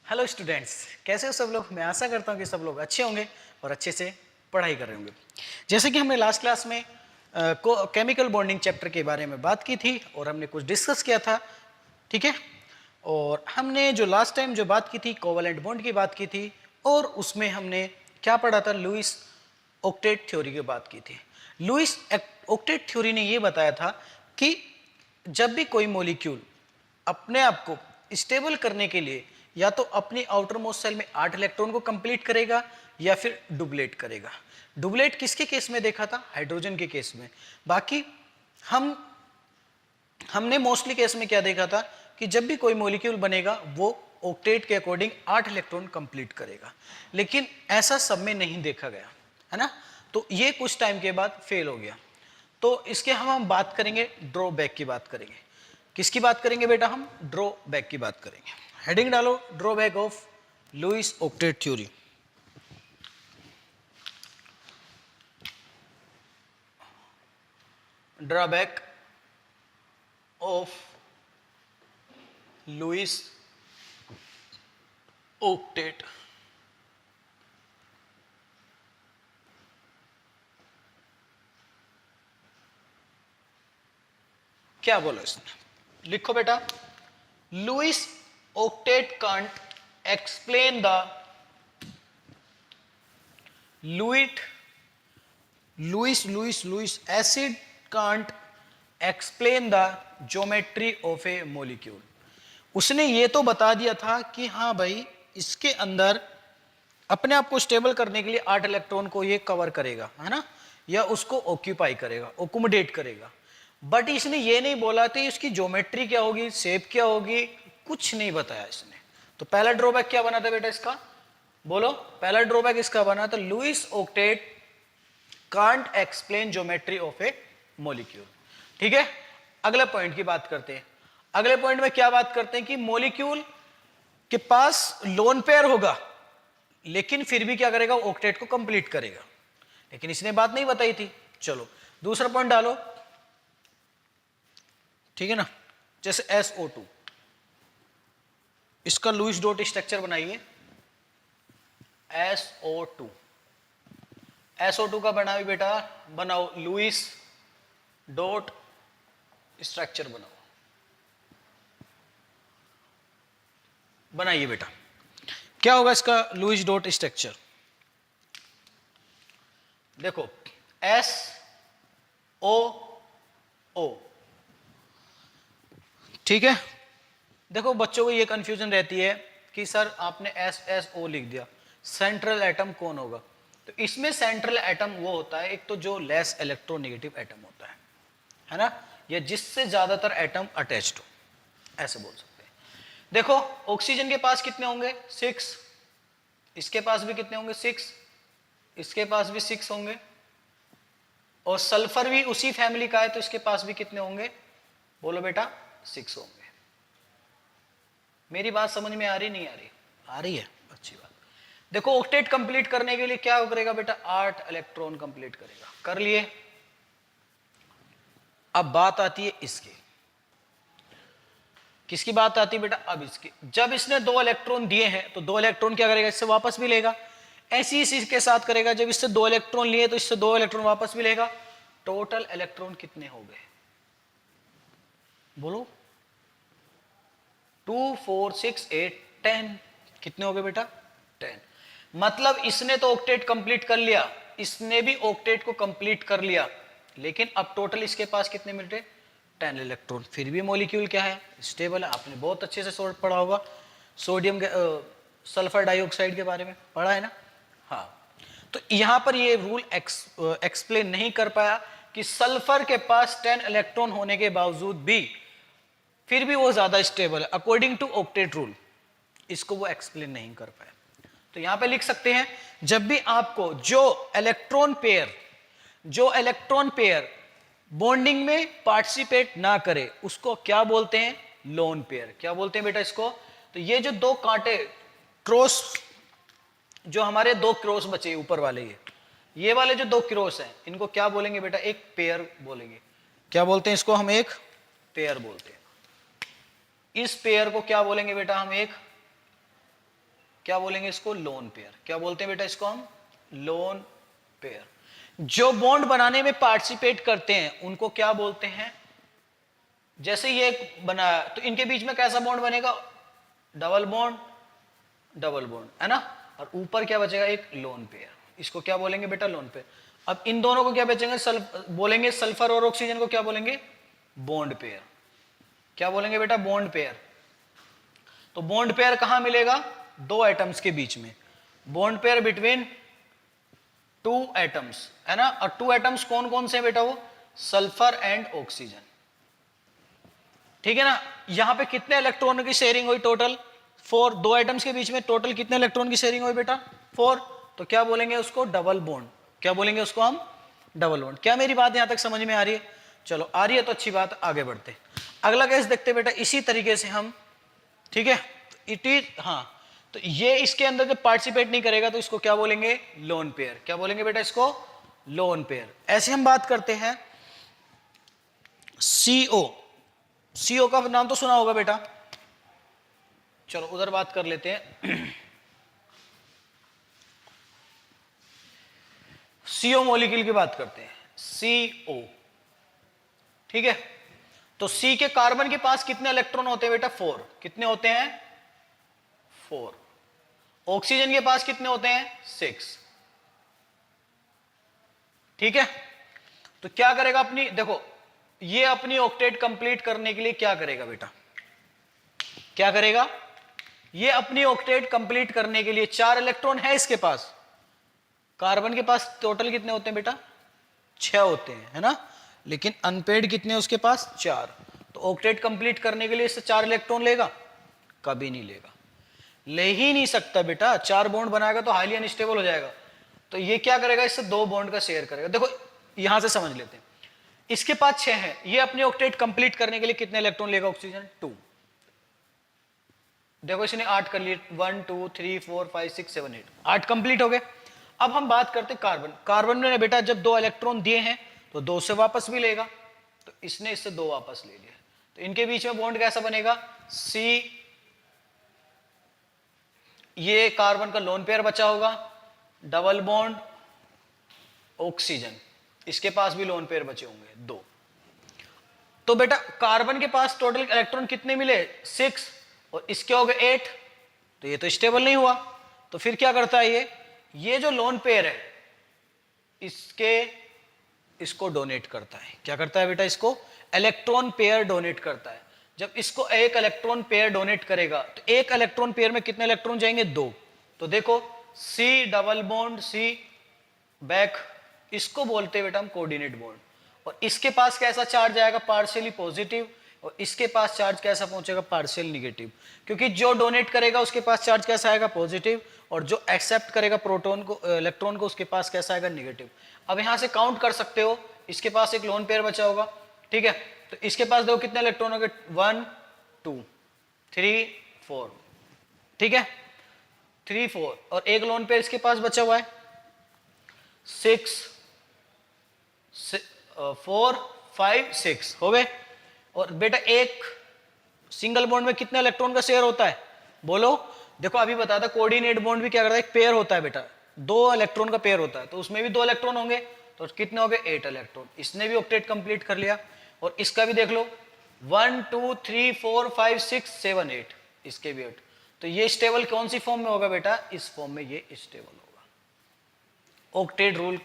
Hello students, कैसे हो सब लोग। मैं आशा करता हूँ कि सब लोग अच्छे होंगे और अच्छे से पढ़ाई कर रहे होंगे। जैसे कि हमने लास्ट क्लास में केमिकल बॉन्डिंग चैप्टर के बारे में बात की थी और हमने कुछ डिस्कस किया था, ठीक है। और हमने जो लास्ट टाइम जो बात की थी कोवैलेंट बॉन्ड की बात की थी और उसमें हमने क्या पढ़ा था, लुईस ऑक्टेट थ्योरी की बात की थी। लुईस ऑक्टेट थ्योरी ने ये बताया था कि जब भी कोई मॉलिक्यूल अपने आप को स्टेबल करने के लिए या तो अपनी आउटर मोस्ट सेल में 8 इलेक्ट्रॉन को कंप्लीट करेगा या फिर डुप्लेट करेगा। डुप्लेट किसके केस में देखा था, हाइड्रोजन के केस में। बाकी हमने मोस्टली केस में क्या देखा था कि जब भी कोई मॉलिक्यूल बनेगा वो ऑक्टेट के अकॉर्डिंग 8 इलेक्ट्रॉन कंप्लीट करेगा, लेकिन ऐसा सब में नहीं देखा गया, है ना। तो ये कुछ टाइम के बाद फेल हो गया। तो इसके हम बात करेंगे, ड्रॉबैक की बात करेंगे। किसकी बात करेंगे बेटा, हम ड्रॉबैक की बात करेंगे। हेडिंग डालो, drawback of Lewis octet theory. Drawback of Lewis octet क्या बोला इसने, लिखो बेटा। Lewis octet can't explain the Lewis acid can't explain the geometry of a molecule. उसने ये तो बता दिया था कि हाँ भाई इसके अंदर अपने आप को स्टेबल करने के लिए 8 इलेक्ट्रॉन को ये कवर करेगा, है ना, या उसको ऑक्यूपाई करेगा, ओकोमोडेट करेगा। बट इसने ये नहीं बोला था इसकी ज्योमेट्री क्या होगी, शेप क्या होगी, कुछ नहीं बताया इसने। तो पहला ड्रॉबैक क्या बना था बेटा इसका, बोलो। पहला ड्रॉबैक इसका बना था Lewis octet can't explain geometry of a molecule. ठीक है, अगले पॉइंट की बात करते हैं। अगले पॉइंट में क्या बात करते हैं कि मॉलिक्यूल के पास लोन पेयर होगा लेकिन फिर भी क्या करेगा, ऑक्टेट को कंप्लीट करेगा, लेकिन इसने बात नहीं बताई थी। चलो दूसरा पॉइंट डालो, ठीक है ना। जैसे SO2, इसका लुईस डॉट स्ट्रक्चर बनाइए। SO2 का बनाओ बेटा, बनाओ लुईस डॉट स्ट्रक्चर बनाओ, बनाइए बेटा। क्या होगा इसका लुईस डॉट स्ट्रक्चर, देखो SOO, ठीक है। देखो बच्चों को ये कंफ्यूजन रहती है कि सर आपने SSO लिख दिया, सेंट्रल एटम कौन होगा। तो इसमें सेंट्रल एटम वो होता है एक तो जो लेस इलेक्ट्रोनेगेटिव एटम होता है ना, या जिससे ज्यादातर एटम अटैच्ड हो, ऐसे बोल सकते हैं। देखो ऑक्सीजन के पास कितने होंगे, 6, इसके पास भी कितने होंगे, 6, इसके पास भी 6 होंगे, और सल्फर भी उसी फैमिली का है तो इसके पास भी कितने होंगे, बोलो बेटा 6 होंगे। मेरी बात समझ में आ रही नहीं आ रही, आ रही है, अच्छी बात। देखो ऑक्टेट कंप्लीट करने के लिए क्या करेगा बेटा, 8 इलेक्ट्रॉन कंप्लीट करेगा, कर लिए। अब बात आती है इसकी, किसकी बात आती है बेटा, अब इसकी। जब इसने 2 इलेक्ट्रॉन दिए हैं तो 2 इलेक्ट्रॉन क्या करेगा, इससे वापस भी लेगा। ऐसी इसी के साथ करेगा, जब इससे 2 इलेक्ट्रॉन लिए तो इससे 2 इलेक्ट्रॉन वापस भी लेगा। टोटल इलेक्ट्रॉन कितने हो गए, बोलो। 2 4 6 8 10, कितने हो गए बेटा, 10। मतलब इसने तो ऑक्टेट कंप्लीट कर लिया, इसने भी ऑक्टेट को कंप्लीट कर लिया, लेकिन अब टोटल इसके पास कितने मिल रहे, 10 इलेक्ट्रॉन। फिर भी मॉलिक्यूल क्या है, स्टेबल है। आपने बहुत अच्छे से सोर्ट पढ़ा होगा, सोडियम सल्फर डाइऑक्साइड के बारे में पढ़ा है ना। हाँ, तो यहां पर ये रूल एक्सप्लेन नहीं कर पाया कि सल्फर के पास 10 इलेक्ट्रॉन होने के बावजूद भी फिर भी वो ज्यादा स्टेबल है अकॉर्डिंग टू ऑक्टेट रूल, इसको वो एक्सप्लेन नहीं कर पाया। तो यहां पे लिख सकते हैं, जब भी आपको जो इलेक्ट्रॉन पेयर बॉन्डिंग में पार्टिसिपेट ना करे उसको क्या बोलते हैं, लोन पेयर। क्या बोलते हैं बेटा इसको। तो ये जो 2 कांटे क्रॉस, जो हमारे 2 क्रॉस बचे ऊपर वाले, ये वाले जो 2 क्रॉस हैं, इनको क्या बोलेंगे बेटा, एक पेयर बोलेंगे। क्या बोलते हैं इसको, हम एक पेयर बोलते हैं। इस पेयर को क्या बोलेंगे बेटा, हम एक क्या बोलेंगे इसको? Lone pair. क्या बोलते हैं बेटा इसको हम? Lone pair. जो बॉन्ड बनाने में पार्टिसिपेट करते हैं उनको क्या बोलते हैं? जैसे ये बनाया तो इनके बीच में कैसा बॉन्ड बनेगा? डबल बॉन्ड, डबल बॉन्ड, है ना। और ऊपर क्या बचेगा? एक लोन पेयर। इसको क्या बोलेंगे बेटा? Lone pair. अब इन दोनों को क्या बचेंगे? बोलेंगे सल्फर और ऑक्सीजन को क्या बोलेंगे? Bond pair. क्या बोलेंगे बेटा? Bond pair. तो बॉन्ड पेयर कहां मिलेगा? दो एटम्स के बीच में। Bond pair between two atoms, है ना। और टू एटम्स कौन कौन से बेटा? वो सल्फर एंड ऑक्सीजन, ठीक है ना। यहां पे कितने इलेक्ट्रॉनों की शेयरिंग हुई? टोटल 4। दो एटम्स के बीच में टोटल कितने इलेक्ट्रॉन की शेयरिंग हुई बेटा? 4। तो क्या बोलेंगे उसको? Double bond. क्या बोलेंगे उसको हम? Double bond. क्या मेरी बात यहां तक समझ में आ रही है? चलो आ रही है तो अच्छी बात, आगे बढ़ते। अगला केस देखते बेटा इसी तरीके से हम, ठीक है। इट इज, हाँ, तो ये इसके अंदर जब पार्टिसिपेट नहीं करेगा तो इसको क्या बोलेंगे? Lone pair. क्या बोलेंगे बेटा इसको? Lone pair. ऐसे हम बात करते हैं CO। CO का नाम तो सुना होगा बेटा। चलो उधर बात कर लेते हैं। CO मॉलिक्यूल की बात करते हैं। CO, ठीक है। तो C के कार्बन के पास कितने इलेक्ट्रॉन होते हैं बेटा? 4। कितने होते हैं? 4। ऑक्सीजन के पास कितने होते हैं? 6, ठीक है। तो क्या करेगा अपनी, देखो ये अपनी ऑक्टेट कंप्लीट करने के लिए क्या करेगा बेटा? क्या करेगा? ये अपनी ऑक्टेट कंप्लीट करने के लिए 4 इलेक्ट्रॉन है इसके पास। कार्बन के पास टोटल कितने होते हैं बेटा? 6 होते हैं, है ना। लेकिन अनपेड कितने उसके पास? 4। तो ऑक्टेट कंप्लीट करने के लिए इससे 4 इलेक्ट्रॉन लेगा? कभी नहीं लेगा, ले ही नहीं सकता बेटा। 4 बॉन्ड बनाएगा तो हाईली अनस्टेबल हो जाएगा। तो ये क्या करेगा? इससे 2 बॉन्ड का शेयर करेगा। देखो यहां से समझ लेते हैं। इसके पास 6 है, ये अपनी ऑक्टेट कंप्लीट करने के लिए कितने इलेक्ट्रॉन लेगा? ऑक्सीजन 2। देखो इसने 8 कर लिए, 1 2 3 4 5 6 7 8, 8 कंप्लीट हो गए। अब हम बात करते हैं कार्बन। कार्बन ने बेटा जब 2 इलेक्ट्रॉन दिए हैं तो 2 से वापस भी लेगा, तो इसने इससे 2 वापस ले लिया। तो इनके बीच में बॉन्ड कैसा बनेगा? C, ये कार्बन का लोन पेयर बचा होगा, डबल बॉन्ड ऑक्सीजन, इसके पास भी लोन पेयर बचे होंगे 2। तो बेटा कार्बन के पास टोटल इलेक्ट्रॉन कितने मिले? 6, और इसके हो गए 8। तो ये तो स्टेबल नहीं हुआ। तो फिर क्या करता है ये जो लोन पेयर है इसको डोनेट करता है। क्या करता है बेटा? इसको इलेक्ट्रॉन पेयर डोनेट करता है। जब इसको एक इलेक्ट्रॉन पेयर डोनेट करेगा तो एक इलेक्ट्रॉन पेयर में कितने इलेक्ट्रॉन जाएंगे? 2। तो देखो C double bond C back, इसको बोलते हैं बेटा हम कोऑर्डिनेट बॉन्ड। और इसके पास कैसा चार्ज आएगा? Partially positive. और इसके पास चार्ज कैसा पहुंचेगा? Partial negative. क्योंकि जो डोनेट करेगा उसके पास चार्ज कैसा आएगा? पॉजिटिव। और जो एक्सेप्ट करेगा प्रोटॉन को, इलेक्ट्रॉन को, उसके पास कैसा आएगा? निगेटिव। अब यहां से काउंट कर सकते हो, इसके पास एक लोन पेयर बचा होगा, ठीक है। तो इसके पास देखो कितने इलेक्ट्रॉन हो गए? 1 2 3 4, ठीक है, 3 4। और एक लोन पेयर इसके पास बचा हुआ है 6 4 5 6 हो गए। और बेटा एक सिंगल बॉन्ड में कितने इलेक्ट्रॉन का शेयर होता है? बोलो। देखो अभी बताया था कोऑर्डिनेट बॉन्ड भी क्या करता है? एक पेयर होता है बेटा, 2 इलेक्ट्रॉन का पेयर होता है, तो उसमें भी 2 इलेक्ट्रॉन होंगे। तो कितने हो गए? 8 इलेक्ट्रॉन। इसने भी ऑक्टेट कंप्लीट कर लिया। और इसका भी देख लो 1 2 3 4 5 6 7 8, इसके भी 8। तो ये स्टेबल कौन सी फॉर्म में होगा बेटा? इस फॉर्म में ये स्टेबल होगा। ऑक्टेट रूल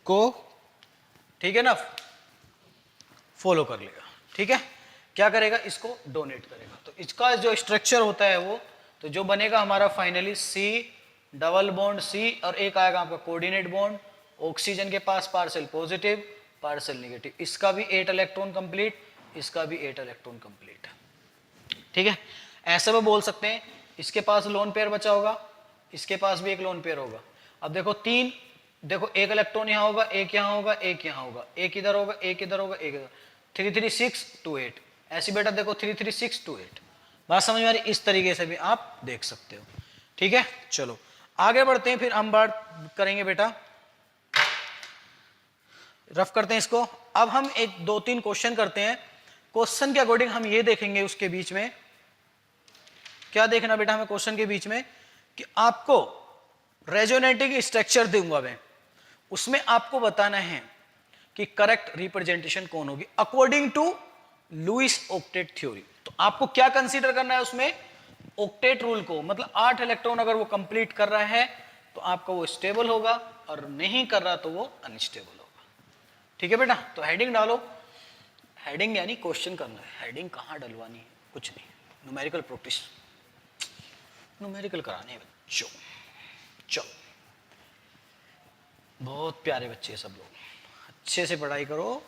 को, ठीक है ना, फॉलो कर लेगा, ठीक है। क्या करेगा? इसको डोनेट करेगा। तो इसका जो स्ट्रक्चर होता है वो, तो जो बनेगा हमारा finally C double bond C, और एक आएगा आपका कोऑर्डिनेट बॉन्ड, ऑक्सीजन के पास पार्शियल पॉजिटिव पार्शियल निगेटिव। इसका भी 8 इलेक्ट्रॉन कंप्लीट, इसका भी 8 इलेक्ट्रॉन कंप्लीट, ठीक है। ऐसा भी बोल सकते हैं इसके पास लोन पेयर बचा होगा, इसके पास भी एक लोन पेयर होगा। अब देखो 3, देखो एक इलेक्ट्रॉन यहाँ होगा, एक यहाँ होगा, एक यहाँ होगा, एक इधर होगा, एक इधर होगा, एक इधर। 3 3 6 2 8, ऐसी बेटा देखो 3 3 6 2 8। बात समझ में आ रही? इस तरीके से भी आप देख सकते हो, ठीक है। चलो आगे बढ़ते हैं, फिर हम बात करेंगे बेटा, रफ करते हैं इसको। अब हम एक 2-3 क्वेश्चन करते हैं। क्वेश्चन के अकॉर्डिंग हम ये देखेंगे उसके बीच में क्या देखना बेटा हमें क्वेश्चन के बीच में, कि आपको रेजोनेटिंग स्ट्रक्चर दूंगा मैं, उसमें आपको बताना है कि करेक्ट रिप्रेजेंटेशन कौन होगी according to Lewis octet theory. तो आपको क्या कंसीडर करना है उसमें, ऑक्टेट रूल को, मतलब 8 इलेक्ट्रॉन अगर वो कंप्लीट कर रहा है तो आपका वो स्टेबल होगा, और नहीं कर रहा तो वो अनस्टेबल होगा। ठीक है बेटा, तो हेडिंग डालो। हेडिंग यानी क्वेश्चन करना है, हेडिंग कहाँ डलवानी है, कुछ नहीं, न्यूमेरिकल प्रैक्टिस, न्यूमेरिकल कराने हैं बच्चों। चलो, बहुत प्यारे बच्चे सब लोग, अच्छे से पढ़ाई करो।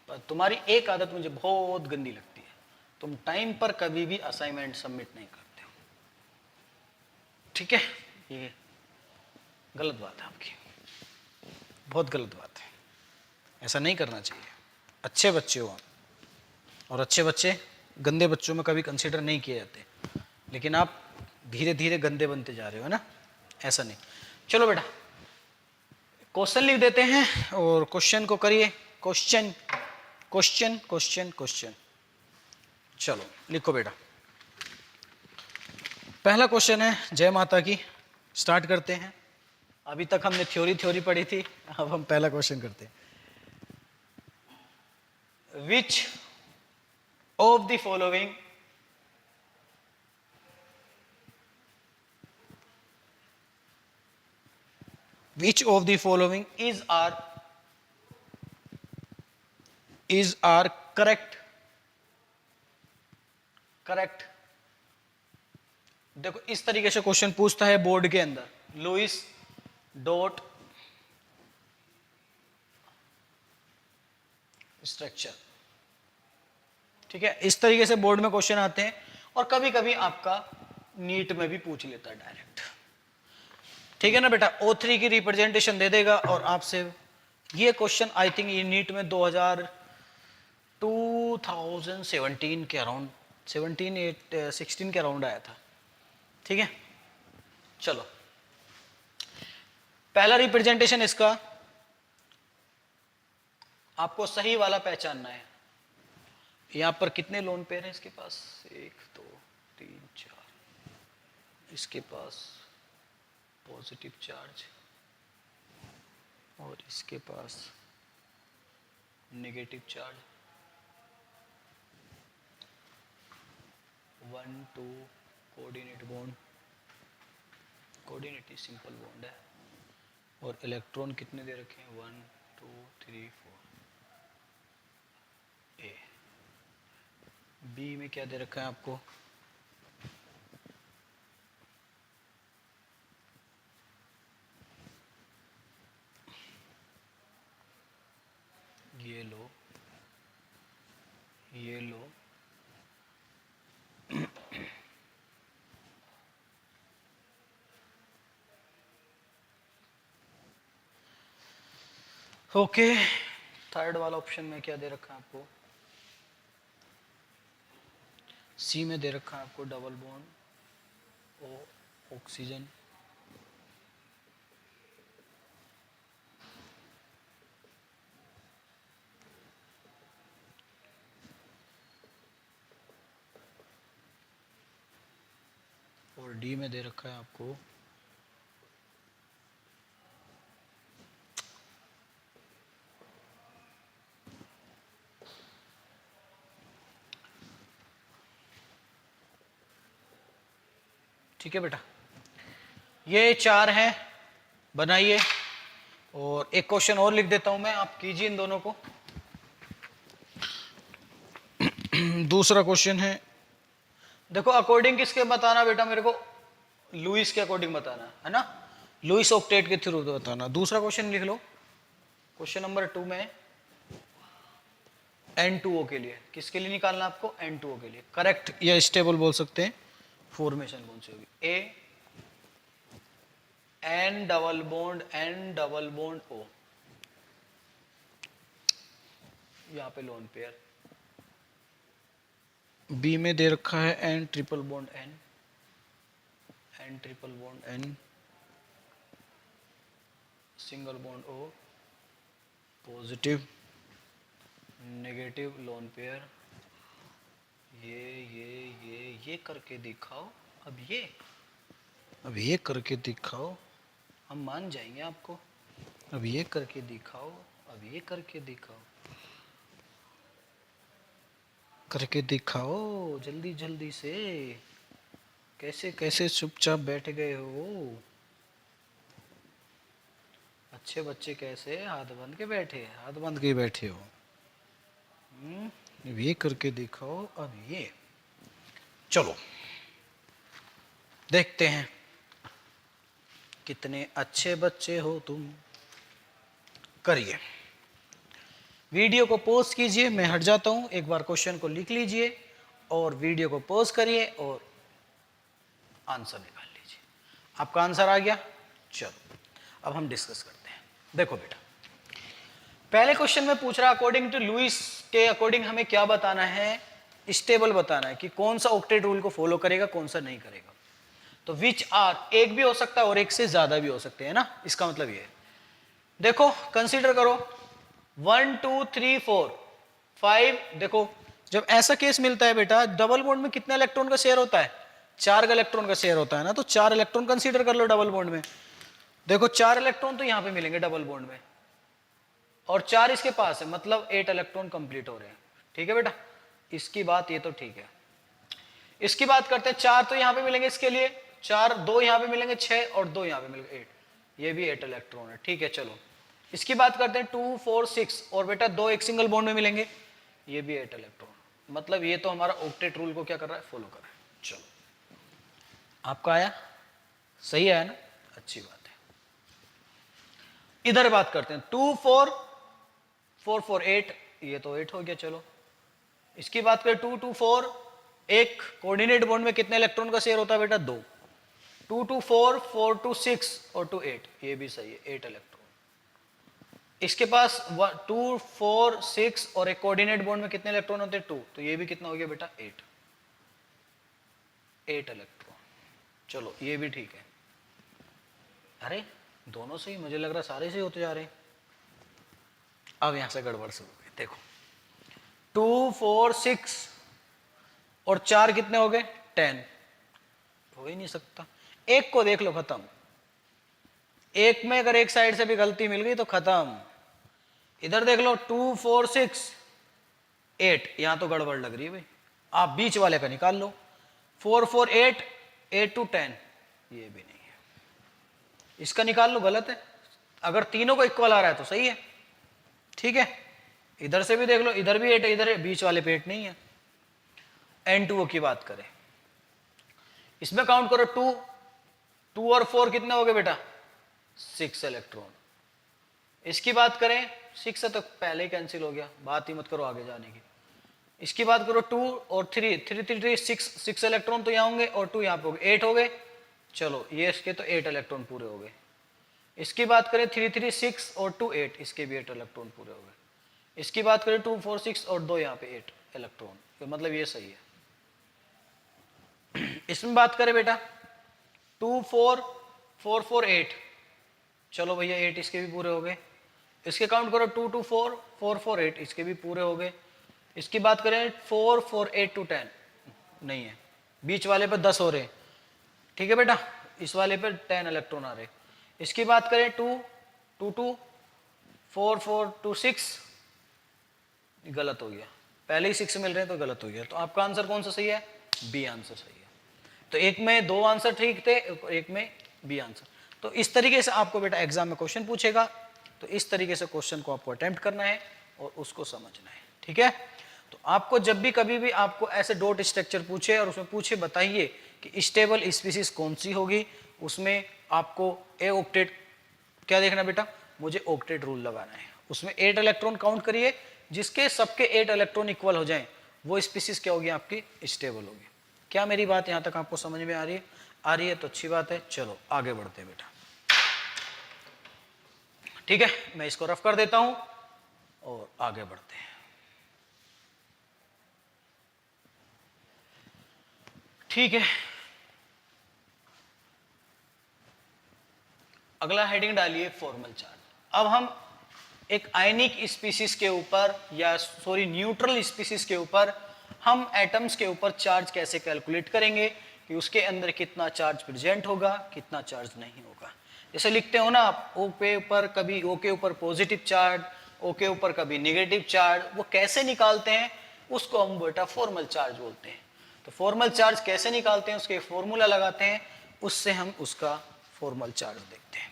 पर तुम्हारी एक आदत मुझे बहुत गंदी लगती है, तुम टाइम पर कभी भी असाइनमेंट सबमिट नहीं करते हो। ठीक है, ये गलत बात है आपकी, बहुत गलत बात है, ऐसा नहीं करना चाहिए। अच्छे बच्चे हो, और अच्छे बच्चे गंदे बच्चों में कभी कंसीडर नहीं किए जाते, लेकिन आप धीरे धीरे गंदे बनते जा रहे हो, है ना, ऐसा नहीं। चलो बेटा, क्वेश्चन लिख देते हैं और क्वेश्चन को करिए। क्वेश्चन क्वेश्चन क्वेश्चन क्वेश्चन, चलो लिखो बेटा। पहला क्वेश्चन है, जय माता की, स्टार्ट करते हैं। अभी तक हमने थ्योरी पढ़ी थी, अब हम पहला क्वेश्चन करते हैं। विच of the following which of the following is our correct। देखो इस तरीके से क्वेश्चन पूछता है बोर्ड के अंदर, लुईस डॉट स्ट्रक्चर। ठीक है, इस तरीके से बोर्ड में क्वेश्चन आते हैं, और कभी कभी आपका नीट में भी पूछ लेता है डायरेक्ट। ठीक है ना बेटा, O3 की रिप्रेजेंटेशन दे देगा, और आपसे ये क्वेश्चन आई थिंक ये नीट में 2017 के अराउंड, 16 के अराउंड आया था। ठीक है, चलो पहला रिप्रेजेंटेशन इसका आपको सही वाला पहचानना है। यहां पर कितने लोन पेयर हैं इसके पास, 1 2 3 4, इसके पास पॉजिटिव चार्ज, और इसके पास negative charge. 1 2 coordinate bond, coordinate simple bond है, और इलेक्ट्रॉन कितने दे रखे हैं, 1 2 3 4। ए बी में क्या दे रखा है आपको, ये लो, ये लो, ओके। थर्ड वाला ऑप्शन में क्या दे रखा है आपको, सी में दे रखा है आपको डबल बॉन्ड ओ ऑक्सीजन, और डी में दे रखा है आपको ठीक है बेटा, ये 4 हैं, बनाइए। और एक क्वेश्चन और लिख देता हूं मैं, आप कीजिए इन दोनों को। दूसरा क्वेश्चन है, देखो अकॉर्डिंग किसके बताना बेटा, मेरे को लुईस के अकॉर्डिंग बताना है ना, लुईस ऑक्टेट के थ्रू बताना। दूसरा क्वेश्चन लिख लो, क्वेश्चन नंबर 2 में N2O के लिए, किसके लिए निकालना आपको, N2O के लिए करेक्ट या स्टेबल बोल सकते हैं, फॉर्मेशन कौन सी होगी, ए N डबल बॉन्ड O, यहां पे लोन पेयर। बी में दे रखा है N triple bond N triple bond N, single bond O, positive negative lone pair. ये करके दिखाओ, अब ये करके दिखाओ, हम मान जाएंगे आपको। अब ये करके दिखाओ, अब ये करके दिखाओ, करके दिखाओ जल्दी जल्दी से। कैसे कैसे चुपचाप बैठ गए हो? अच्छे बच्चे कैसे हाथ बंद के बैठे, हाथ बंद के बैठे हो? अब ये करके दिखाओ, अब ये। चलो देखते हैं कितने अच्छे बच्चे हो तुम। करिए, वीडियो को पॉज कीजिए, मैं हट जाता हूं, एक बार क्वेश्चन को लिख लीजिए और वीडियो को पॉज करिए और आंसर निकाल लीजिए। आपका आंसर आ गया। चलो अब हम डिस्कस करते हैं। देखो बेटा, पहले क्वेश्चन में पूछ रहा अकॉर्डिंग टू लुईस के अकॉर्डिंग हमें क्या बताना है, स्टेबल बताना है कि कौन सा ऑक्टेट रूल को फॉलो करेगा, कौन सा नहीं करेगा। तो विच आर, एक भी हो सकता है और एक से ज्यादा भी हो सकते हैं ना, इसका मतलब ये है। देखो कंसीडर करो 1 2 3 4 5। देखो जब ऐसा केस मिलता है बेटा, डबल बॉन्ड में कितने इलेक्ट्रॉन का शेयर होता है? 4 का इलेक्ट्रॉन का शेयर होता है ना, तो 4 इलेक्ट्रॉन कंसीडर कर लो डबल बॉन्ड में। देखो 4 इलेक्ट्रॉन तो यहां पे मिलेंगे डबल बॉन्ड में और 4 इसके पास है, मतलब 8 इलेक्ट्रॉन कंप्लीट हो रहे हैं। ठीक है बेटा, इसकी बात ये तो ठीक है। इसकी बात करते हैं, 4 तो यहां पे मिलेंगे इसके लिए, 4 2 यहां पे मिलेंगे 6 और 2 यहां पे मिलेंगे 8, ये भी 8 इलेक्ट्रॉन है। ठीक है चलो, इसकी बात करते हैं 2 4 6 और बेटा 2 एक सिंगल बॉन्ड में मिलेंगे, ये भी 8 इलेक्ट्रॉन। मतलब ये तो हमारा ऑक्टेट रूल को क्या कर रहा है, फॉलो कर रहा है। चलो आपका आया, सही आया ना, अच्छी बात है। इधर बात करते हैं 2 4 4 4 8, ये तो 8 हो गया। चलो इसकी बात करें 2 2 4, एक कोऑर्डिनेट बॉन्ड में कितने इलेक्ट्रॉन का शेयर होता है बेटा, 2। 2 2 4 4 2 6 और 2 8, ये भी सही है, 8 इलेक्ट्रॉन। इसके पास 2 4 6 और एक कोऑर्डिनेट बॉन्ड में कितने इलेक्ट्रॉन होते हैं, 2, तो ये भी कितना हो गया बेटा, 8 इलेक्ट्रॉन। चलो ये भी ठीक है। अरे दोनों सही, मुझे लग रहा सारे सही होते जा रहे हैं। अब यहां से गड़बड़ शुरू हुई। देखो 2 4 6 और 4 कितने हो गए, 10, हो ही नहीं सकता। एक को देख लो, खत्म। एक में अगर एक साइड से भी गलती मिल गई तो खत्म। इधर देख लो 2 4 6 8, यहां तो गड़बड़ लग रही है भाई, आप बीच वाले का निकाल लो। 4 4 8 8 2 10, ये भी नहीं है, इसका निकाल लो, गलत है। अगर तीनों को इक्वल आ रहा है तो सही है। ठीक है, इधर से भी देख लो, इधर भी 8 इधर है, बीच वाले पे 8 नहीं है। N2O की बात करें, इसमें काउंट करो 2 2 और 4 कितने हो गए बेटा, 6 इलेक्ट्रॉन। इसकी बात करें 6 है तो पहले ही कैंसिल हो गया, बात ही मत करो आगे जाने की। इसकी बात करो 2 और 3 3 3 3 6 इलेक्ट्रॉन तो यहाँ होंगे और 2 यहाँ पे हो गए, 8 हो गए। चलो ये इसके तो 8 इलेक्ट्रॉन पूरे हो गए। इसकी बात करें 3 3 6 और 2 8, इसके भी 8 इलेक्ट्रॉन पूरे हो गए। इसकी बात करें 2 4 6 और 2 यहाँ पे 8 इलेक्ट्रॉन, तो मतलब ये सही है। इसमें बात करें बेटा 2 4 4 4 8, चलो भैया 8 इसके भी पूरे हो गए। इसके काउंट करो 2 2 4 4 4 8, इसके भी पूरे हो गए। इसकी बात करें 4 4 8 2 10, नहीं है, बीच वाले पे 10 हो रहे। ठीक है बेटा, इस वाले पे 10 इलेक्ट्रॉन आ रहे। इसकी बात करें 2 2 2 4 4 2 6, गलत हो गया, पहले ही 6 मिल रहे हैं तो गलत हो गया। तो आपका आंसर कौन सा सही है, बी आंसर सही है। तो एक में 2 आंसर ठीक थे, एक में बी आंसर। तो इस तरीके से आपको बेटा एग्जाम में क्वेश्चन पूछेगा, तो इस तरीके से क्वेश्चन को आपको अटेम्प्ट करना है और उसको समझना है। ठीक है, तो आपको जब भी कभी भी आपको ऐसे डॉट स्ट्रक्चर पूछे और उसमें पूछे बताइए कि स्टेबल स्पीसीज कौन सी होगी, उसमें आपको ए ऑक्टेट क्या देखना बेटा, मुझे ऑक्टेट रूल लगाना है। उसमें 8 इलेक्ट्रॉन काउंट करिए, जिसके सबके 8 इलेक्ट्रॉन इक्वल हो जाएं वो स्पीसीज क्या होगी, आपकी स्टेबल होगी। क्या मेरी बात यहां तक आपको समझ में आ रही है? आ रही है तो अच्छी बात है। चलो आगे बढ़ते हैं बेटा। ठीक है, मैं इसको रफ कर देता हूं और आगे बढ़ते हैं। ठीक है, अगला हेडिंग डालिए फॉर्मल चार्ज। अब हम एक आयनिक स्पीसीज के ऊपर, या सॉरी न्यूट्रल स्पीसीज के ऊपर हम एटम्स के ऊपर चार्ज कैसे कैलकुलेट करेंगे कि उसके अंदर कितना चार्ज प्रेजेंट होगा, कितना चार्ज नहीं होगा। जैसे लिखते हो ना आप, ओ के ऊपर कभी ओ के ऊपर पॉजिटिव चार्ज, ओ के ऊपर कभी नेगेटिव चार्ज, वो कैसे निकालते हैं उसको हम बेटा फॉर्मल चार्ज बोलते हैं। तो फॉर्मल चार्ज कैसे निकालते हैं, उसके फॉर्मूला लगाते हैं, उससे हम उसका फॉर्मल चार्ज देखते हैं।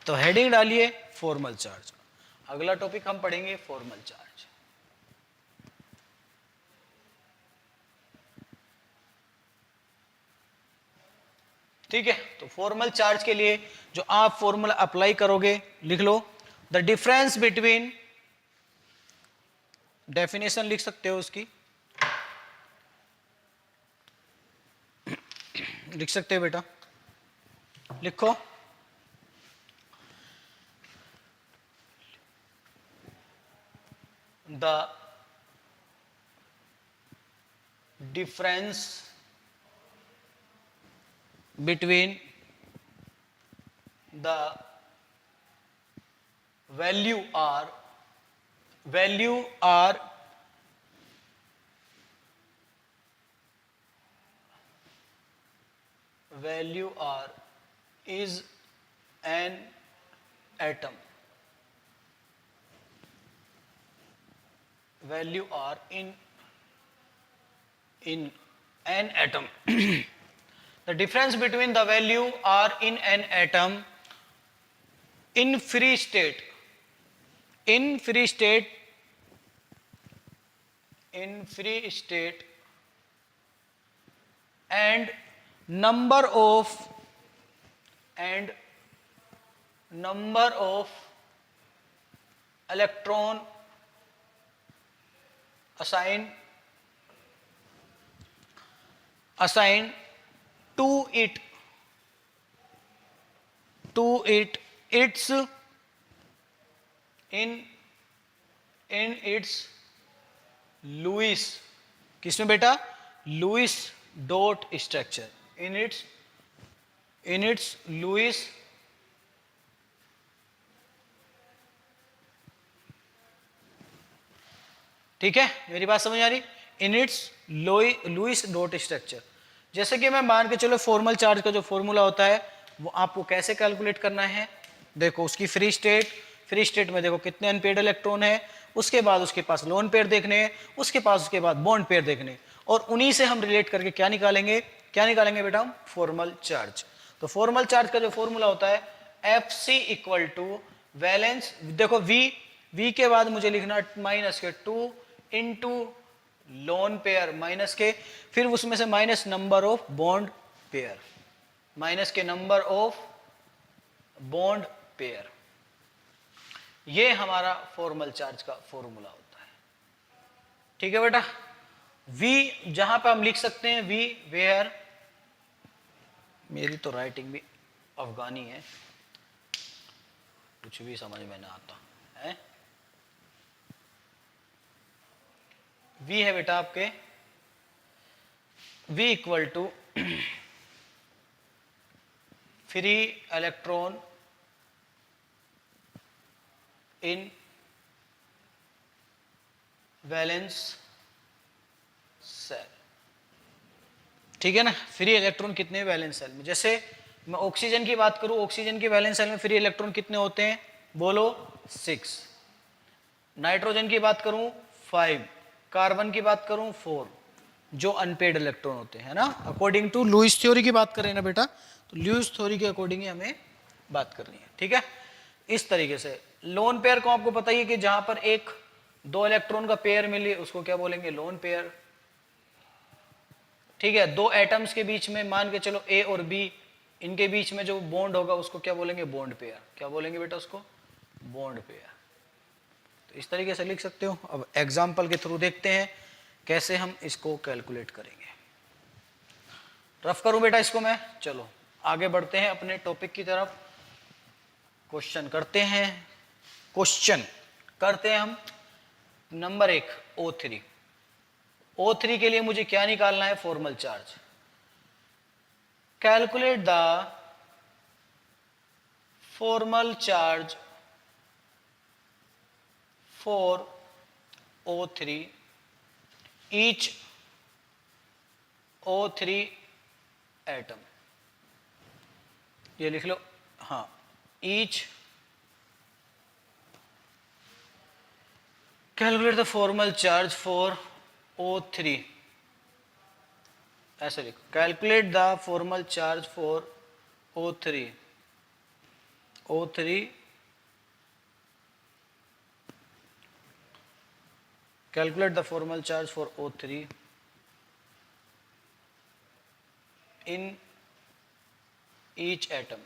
तो हेडिंग डालिए फॉर्मल चार्ज। अगला टॉपिक हम पढ़ेंगे फॉर्मल चार्ज। ठीक है, तो फॉर्मल चार्ज के लिए जो आप फॉर्मूला अप्लाई करोगे लिख लो, द डिफरेंस बिटवीन, डेफिनेशन लिख सकते हो उसकी, लिख सकते हो बेटा, लिखो। The difference between the value r is an atom, value r in an atom the difference between the value r in an atom in free state and number of electron assigned to its in its Lewis, किसमें बेटा, Lewis dot structure, in its Lewis ठीक है, मेरी बात समझ आ रही, in its Lewis dot structure. जैसे कि मैं मान के चलो फॉर्मल चार्ज का जो फॉर्मूला होता है वो आपको कैसे कैलकुलेट करना है, देखो उसकी फ्री स्टेट में देखो कितने अनपेयर्ड इलेक्ट्रॉन है, उसके बाद उसके पास लोन पेयर देखने हैं, उसके बाद बॉन्ड पेयर देखने, और उन्हीं से हम रिलेट करके क्या निकालेंगे बेटा, हम फॉर्मल चार्ज। तो फॉर्मल चार्ज का जो फॉर्मूला होता है F C equal to valence, देखो वी के बाद मुझे लिखना माइनस के 2 इंटू लोन पेयर माइनस के, फिर उसमें से minus number of bond pair, minus के नंबर ऑफ बॉन्ड पेयर, ये हमारा फॉर्मल चार्ज का फॉर्मूला होता है। ठीक है बेटा, V जहां पे हम लिख सकते हैं V वेयर, मेरी तो राइटिंग भी अफगानी है, कुछ भी समझ में ना आता है। V है बेटा आपके V equal to free electron in valence shell. ठीक है ना, फ्री इलेक्ट्रॉन कितने वैलेंस सेल में, जैसे मैं ऑक्सीजन की बात करूं, ऑक्सीजन की वैलेंस सेल में फ्री इलेक्ट्रॉन कितने होते हैं, बोलो 6, नाइट्रोजन की बात करूं 5, कार्बन की बात करूं 4, जो अनपेड इलेक्ट्रॉन होते हैं ना, अकॉर्डिंग टू लुईस थ्योरी की बात करें ना बेटा, तो लुईस थ्योरी के अकॉर्डिंग ही हमें बात करनी है। ठीक है, इस तरीके से लोन पेयर को आपको पता ही है कि जहां पर एक 2 इलेक्ट्रॉन का पेयर मिले उसको क्या बोलेंगे, लोन पेयर। ठीक है, 2 एटम्स के बीच में मान के चलो ए और बी, इनके बीच में जो बॉन्ड होगा उसको क्या बोलेंगे, बॉन्ड पेयर। क्या बोलेंगे बेटा उसको, बॉन्ड पेयर। तो इस तरीके से लिख सकते हो। अब एग्जाम्पल के थ्रू देखते हैं कैसे हम इसको कैलकुलेट करेंगे। रफ करूं बेटा इसको मैं, चलो आगे बढ़ते हैं अपने टॉपिक की तरफ। क्वेश्चन करते हैं हम। Number 1 O3। O3 के लिए मुझे क्या निकालना है, formal charge. Calculate the formal charge for O3। Each O3 atom, ये लिख लो, हाँ, each calculate the formal charge for O3, ऐसे लिखो, calculate the formal charge for O3 calculate the formal charge for O3 in each atom.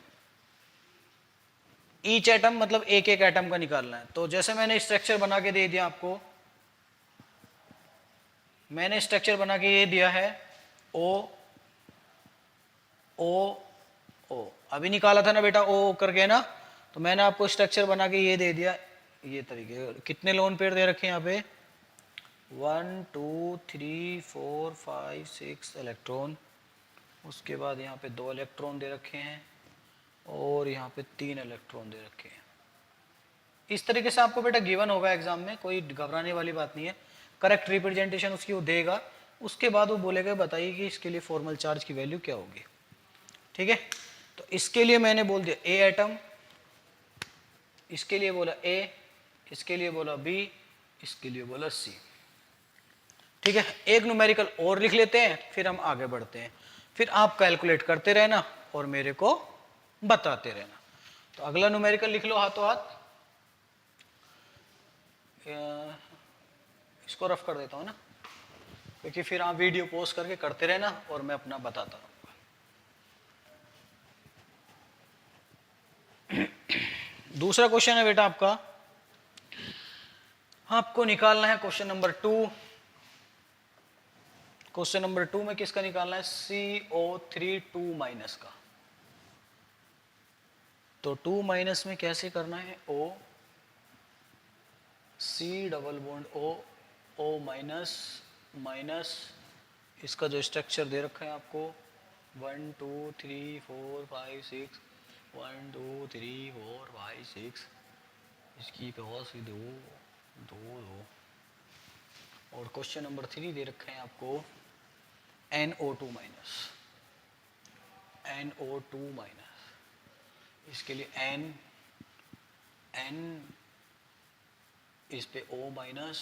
Each atom मतलब एक एक atom का निकालना है। तो जैसे मैंने स्ट्रक्चर बना के दे दिया आपको, मैंने स्ट्रक्चर बना के ये दिया है O O O, अभी निकाला था ना बेटा O करके ना, तो मैंने आपको स्ट्रक्चर बना के ये दे दिया, ये तरीके। कितने लोन पेयर दे रखे हैं यहाँ पे, 1 2 3 4 5 6 इलेक्ट्रॉन, उसके बाद यहाँ पे 2 इलेक्ट्रॉन दे रखे हैं और यहाँ पे 3 इलेक्ट्रॉन दे रखे हैं। इस तरीके से आपको बेटा गिवन होगा एग्जाम में, कोई घबराने वाली बात नहीं है। करेक्ट रिप्रेजेंटेशन उसकी वो देगा, उसके बाद वो बोलेगा बताइए कि इसके लिए फॉर्मल चार्ज की वैल्यू क्या होगी। ठीक है, तो इसके लिए मैंने बोल दिया ए एटम, इसके लिए बोला ए, इसके लिए बोला बी, इसके लिए बोला सी। ठीक है, एक न्यूमेरिकल और लिख लेते हैं, फिर हम आगे बढ़ते हैं। फिर आप कैलकुलेट करते रहना और मेरे को बताते रहना। तो अगला न्यूमेरिकल लिख लो हाथों हाथ, इसको रफ कर देता हूं ना, क्योंकि फिर आप वीडियो पॉज करके करते रहना और मैं अपना बताता रहूंगा। दूसरा क्वेश्चन है बेटा आपको निकालना है क्वेश्चन नंबर 2। क्वेश्चन नंबर 2 में किसका निकालना है, CO3 2 माइनस का। तो 2 माइनस में कैसे करना है, O C double bond O minus minus, इसका जो स्ट्रक्चर दे रखा है आपको 1 2 3 4 5 6, 1 2 3 4 5 6, इसकी पास 2 2 2, और क्वेश्चन नंबर 3 दे रखे हैं आपको NO2 माइनस, NO2 माइनस, इसके लिए N इस पे O minus,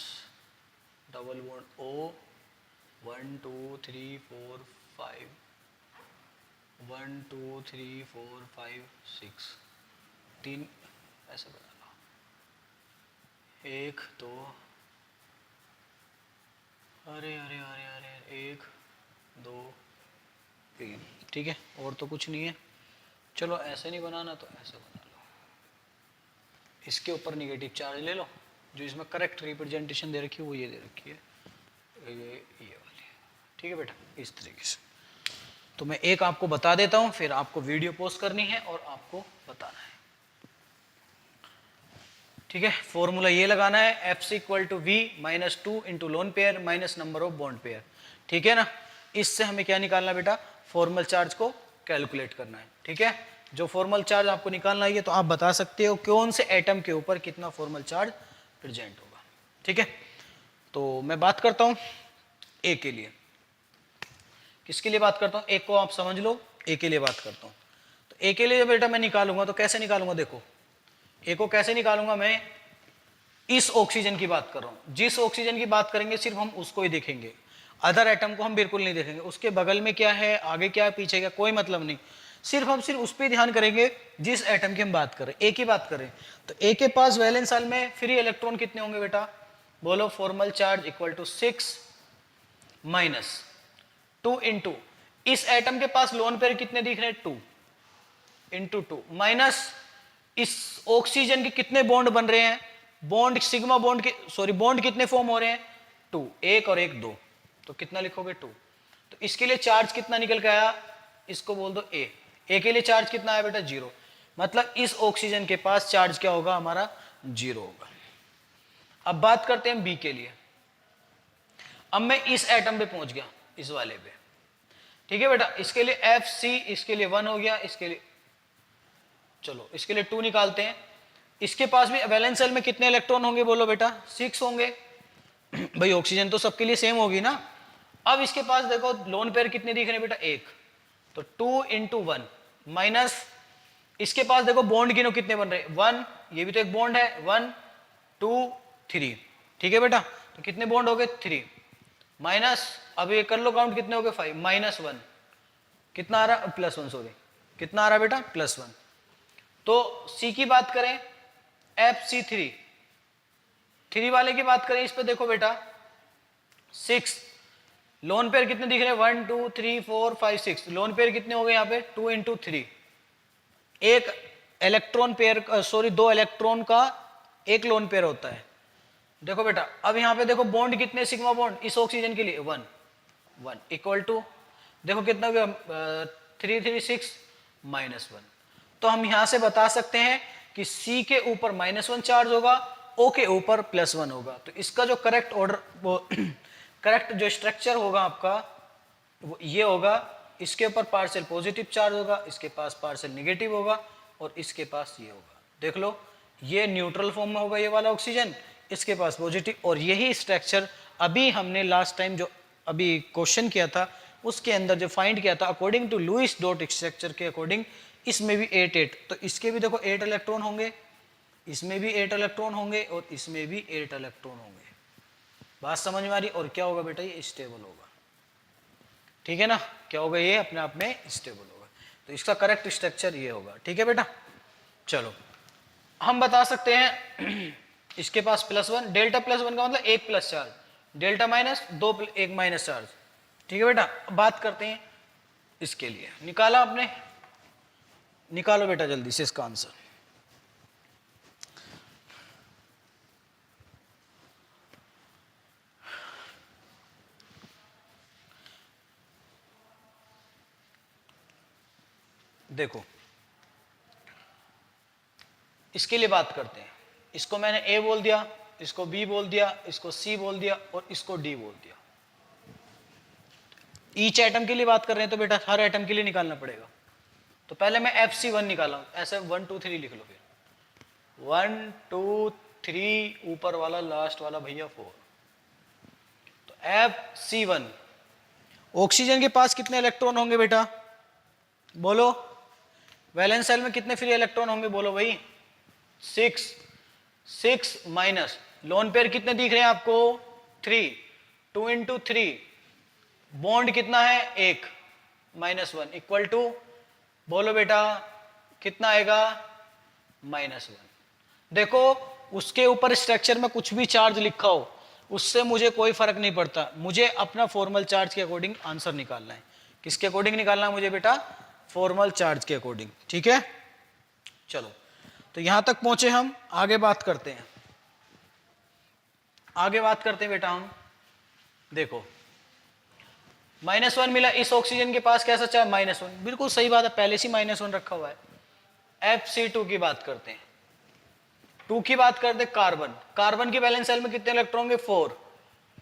double bond O, 1 2 3 4 5, 1 2 3 4 5 6, 3 ऐसे बना लो, 1 2, अरे अरे अरे अरे 1 2 3। ठीक है, और तो कुछ नहीं है। चलो ऐसे नहीं बनाना तो ऐसे बना लो, इसके ऊपर निगेटिव चार्ज ले लो, जो इसमें करेक्ट रिप्रेजेंटेशन दे रखी है वो ये दे रखी है, ये वाली। ठीक है बेटा, इस तरीके से। तो मैं एक आपको बता देता हूं, फिर आपको वीडियो पोस्ट करनी है और आपको बताना है। ठीक है, फॉर्मूला ये लगाना है, FC equal to V minus 2 into lone pair minus number of bond pair. ठीक है ना, इससे हमें क्या निकालना बेटा, फॉर्मल चार्ज को कैलकुलेट करना है। ठीक है, जो फॉर्मल चार्ज आपको निकालना है तो आप बता सकते हो कौन से एटम के ऊपर कितना फॉर्मल चार्ज प्रेजेंट होगा। ठीक है, तो मैं बात करता हूं ए के लिए। किसके लिए बात करता हूं, एक को आप समझ लो, ए के लिए बात करता हूं। तो ए के लिए बेटा मैं निकालूंगा तो कैसे निकालूंगा, देखो ए को कैसे निकालूंगा, मैं इस ऑक्सीजन की बात कर रहा हूं, जिस ऑक्सीजन की बात करेंगे सिर्फ हम उसको ही देखेंगे, अदर एटम को हम बिल्कुल नहीं देखेंगे। उसके बगल में क्या है, आगे क्या है, पीछे क्या, कोई मतलब नहीं, सिर्फ उस पर ध्यान करेंगे जिस एटम की हम बात करें, ए की बात करें। तो ए के पास वैलेंस शेल में फ्री इलेक्ट्रॉन कितने होंगे बेटा, बोलो, formal charge equal to 6 minus 2 into, इस एटम के पास लोन पेयर कितने दिख रहे हैं, 2 इंटू 2 माइनस इस ऑक्सीजन के कितने बॉन्ड बन रहे हैं, बॉन्ड सिग्मा बॉन्ड के, सॉरी बॉन्ड कितने फॉर्म हो रहे हैं, 2, एक और एक 2, तो कितना लिखोगे 2। तो इसके लिए चार्ज कितना निकल के आया, इसको बोल दो ए के लिए चार्ज कितना आया बेटा, 0। मतलब इस ऑक्सीजन के पास चार्ज क्या होगा हमारा, 0 होगा। अब बात करते हैं बी के लिए। अब मैं इस एटम पे पहुंच गया, इस वाले पे। ठीक है बेटा, इसके लिए FC, इसके लिए 1 हो गया, इसके लिए, चलो इसके लिए 2 निकालते हैं। इसके पास भी वैलेंस शेल में कितने इलेक्ट्रॉन होंगे, बोलो बेटा, 6 होंगे। भाई ऑक्सीजन तो सबके लिए सेम होगी ना। अब इसके पास देखो लोन पेयर कितने दिख रहे हैं बेटा, 1। तो 2 इंटू 1 माइनस, इसके पास देखो बॉन्ड गिनो कितने बन रहे हैं, 1, ये भी तो एक बॉन्ड है, 1 2 3, ठीक है बेटा, तो कितने बॉन्ड हो गए 3, माइनस, अब ये कर लो काउंट कितने हो गए 5, -1, कितना आ रहा, +1 सॉरी, कितना आ रहा बेटा +1। तो सी की बात करें, FC3 3 वाले की बात करें, इस पे देखो बेटा 6, लोन पेयर कितने दिख रहे हैं, 1 2 3 4 5 6, लोन पेयर कितने हो गए यहाँ पे 2 इंटू 3, एक इलेक्ट्रॉन पेयर, सॉरी 2 इलेक्ट्रॉन का एक लोन पेयर होता है। देखो बेटा अब यहाँ पे देखो बॉन्ड कितने, सिग्मा बॉन्ड इस ऑक्सीजन के लिए 1 1 इक्वल टू, देखो कितना हो गया 3 3 6 -1। तो हम यहां से बता सकते हैं कि C के ऊपर -1 चार्ज होगा, O के ऊपर +1 होगा। तो इसका जो करेक्ट ऑर्डर, वो करेक्ट जो स्ट्रक्चर होगा आपका वो ये होगा, इसके ऊपर पार्शियल पॉजिटिव चार्ज होगा, इसके पास पार्शियल नेगेटिव होगा, और इसके पास ये होगा। देख लो ये न्यूट्रल फॉर्म में होगा ये वाला ऑक्सीजन, इसके पास पॉजिटिव, और यही स्ट्रक्चर अभी हमने लास्ट टाइम जो अभी क्वेश्चन किया था उसके अंदर जो फाइंड किया था, according to Lewis dot structure के अकॉर्डिंग इसमें भी 8 8, तो इसके भी देखो 8 इलेक्ट्रॉन होंगे, इसमें भी 8 इलेक्ट्रॉन होंगे, और इसमें भी 8 इलेक्ट्रॉन होंगे। बात समझ में आ रही? और क्या होगा बेटा ये स्टेबल होगा, ठीक है ना, क्या होगा ये अपने आप में स्टेबल होगा। तो इसका करेक्ट स्ट्रक्चर ये होगा, ठीक है बेटा। चलो हम बता सकते हैं इसके पास +1, डेल्टा +1 का मतलब 1 plus charge, delta minus 2 1 minus charge, ठीक है बेटा। अब बात करते हैं इसके लिए, निकाला आपने, निकालो बेटा जल्दी से इसका आंसर। देखो इसके लिए बात करते हैं, इसको मैंने A बोल दिया, इसको B बोल दिया, इसको C बोल दिया, और इसको D बोल दिया। ईच एटम के लिए बात कर रहे हैं तो बेटा हर एटम के लिए निकालना पड़ेगा। तो पहले मैं FC1 निकाला, ऐसे 1 2 3 लिख लो, फिर 1 2 3, ऊपर वाला लास्ट वाला भैया 4। तो FC1, ऑक्सीजन के पास कितने इलेक्ट्रॉन होंगे बेटा बोलो, वैलेंस सेल में कितने फ्री इलेक्ट्रॉन होंगे बोलो भाई, 6 6 माइनस, लोन पेयर कितने दिख रहे हैं आपको 3, 2 इंटू 3, बॉन्ड कितना है 1, -1 इक्वल टू, बोलो बेटा कितना आएगा -1। देखो उसके ऊपर स्ट्रक्चर में कुछ भी चार्ज लिखा हो उससे मुझे कोई फर्क नहीं पड़ता, मुझे अपना फॉर्मल चार्ज के अकॉर्डिंग आंसर निकालना है। किसके अकॉर्डिंग निकालना है मुझे बेटा, फॉर्मल चार्ज के अकॉर्डिंग, ठीक है। चलो तो यहां तक पहुंचे हम, आगे बात करते हैं, आगे बात करते हैं बेटा हम। देखो -1 मिला, इस ऑक्सीजन के पास कैसा चार्ज -1, बिल्कुल सही बात है, पहले से -1 रखा हुआ है। FC2 की बात करते हैं, 2 की बात करते हैं, कार्बन, कार्बन की वैलेंस सेल में कितने इलेक्ट्रॉन होंगे 4।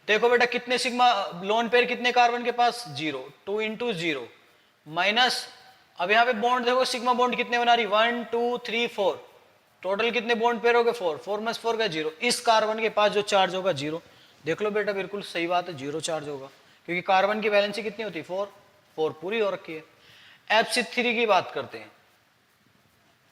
देखो बेटा कितने सिग्मा लोन पेयर कितने कार्बन के पास 0, 2 इंटू 0 माइनस, अब यहाँ पे बॉन्ड देखो सिग्मा बॉन्ड कितने बना रही 1 2 3 4, टोटल कितने बॉन्ड पेयर हो गए 4, 4 में 4 का 0, इस कार्बन के पास जो चार्ज होगा 0। देख लो बेटा बिल्कुल सही बात है, 0 चार्ज होगा, क्योंकि कार्बन की वैलेंसी कितनी होती है 4, 4 पूरी हो रखी है। FC3 की बात करते हैं,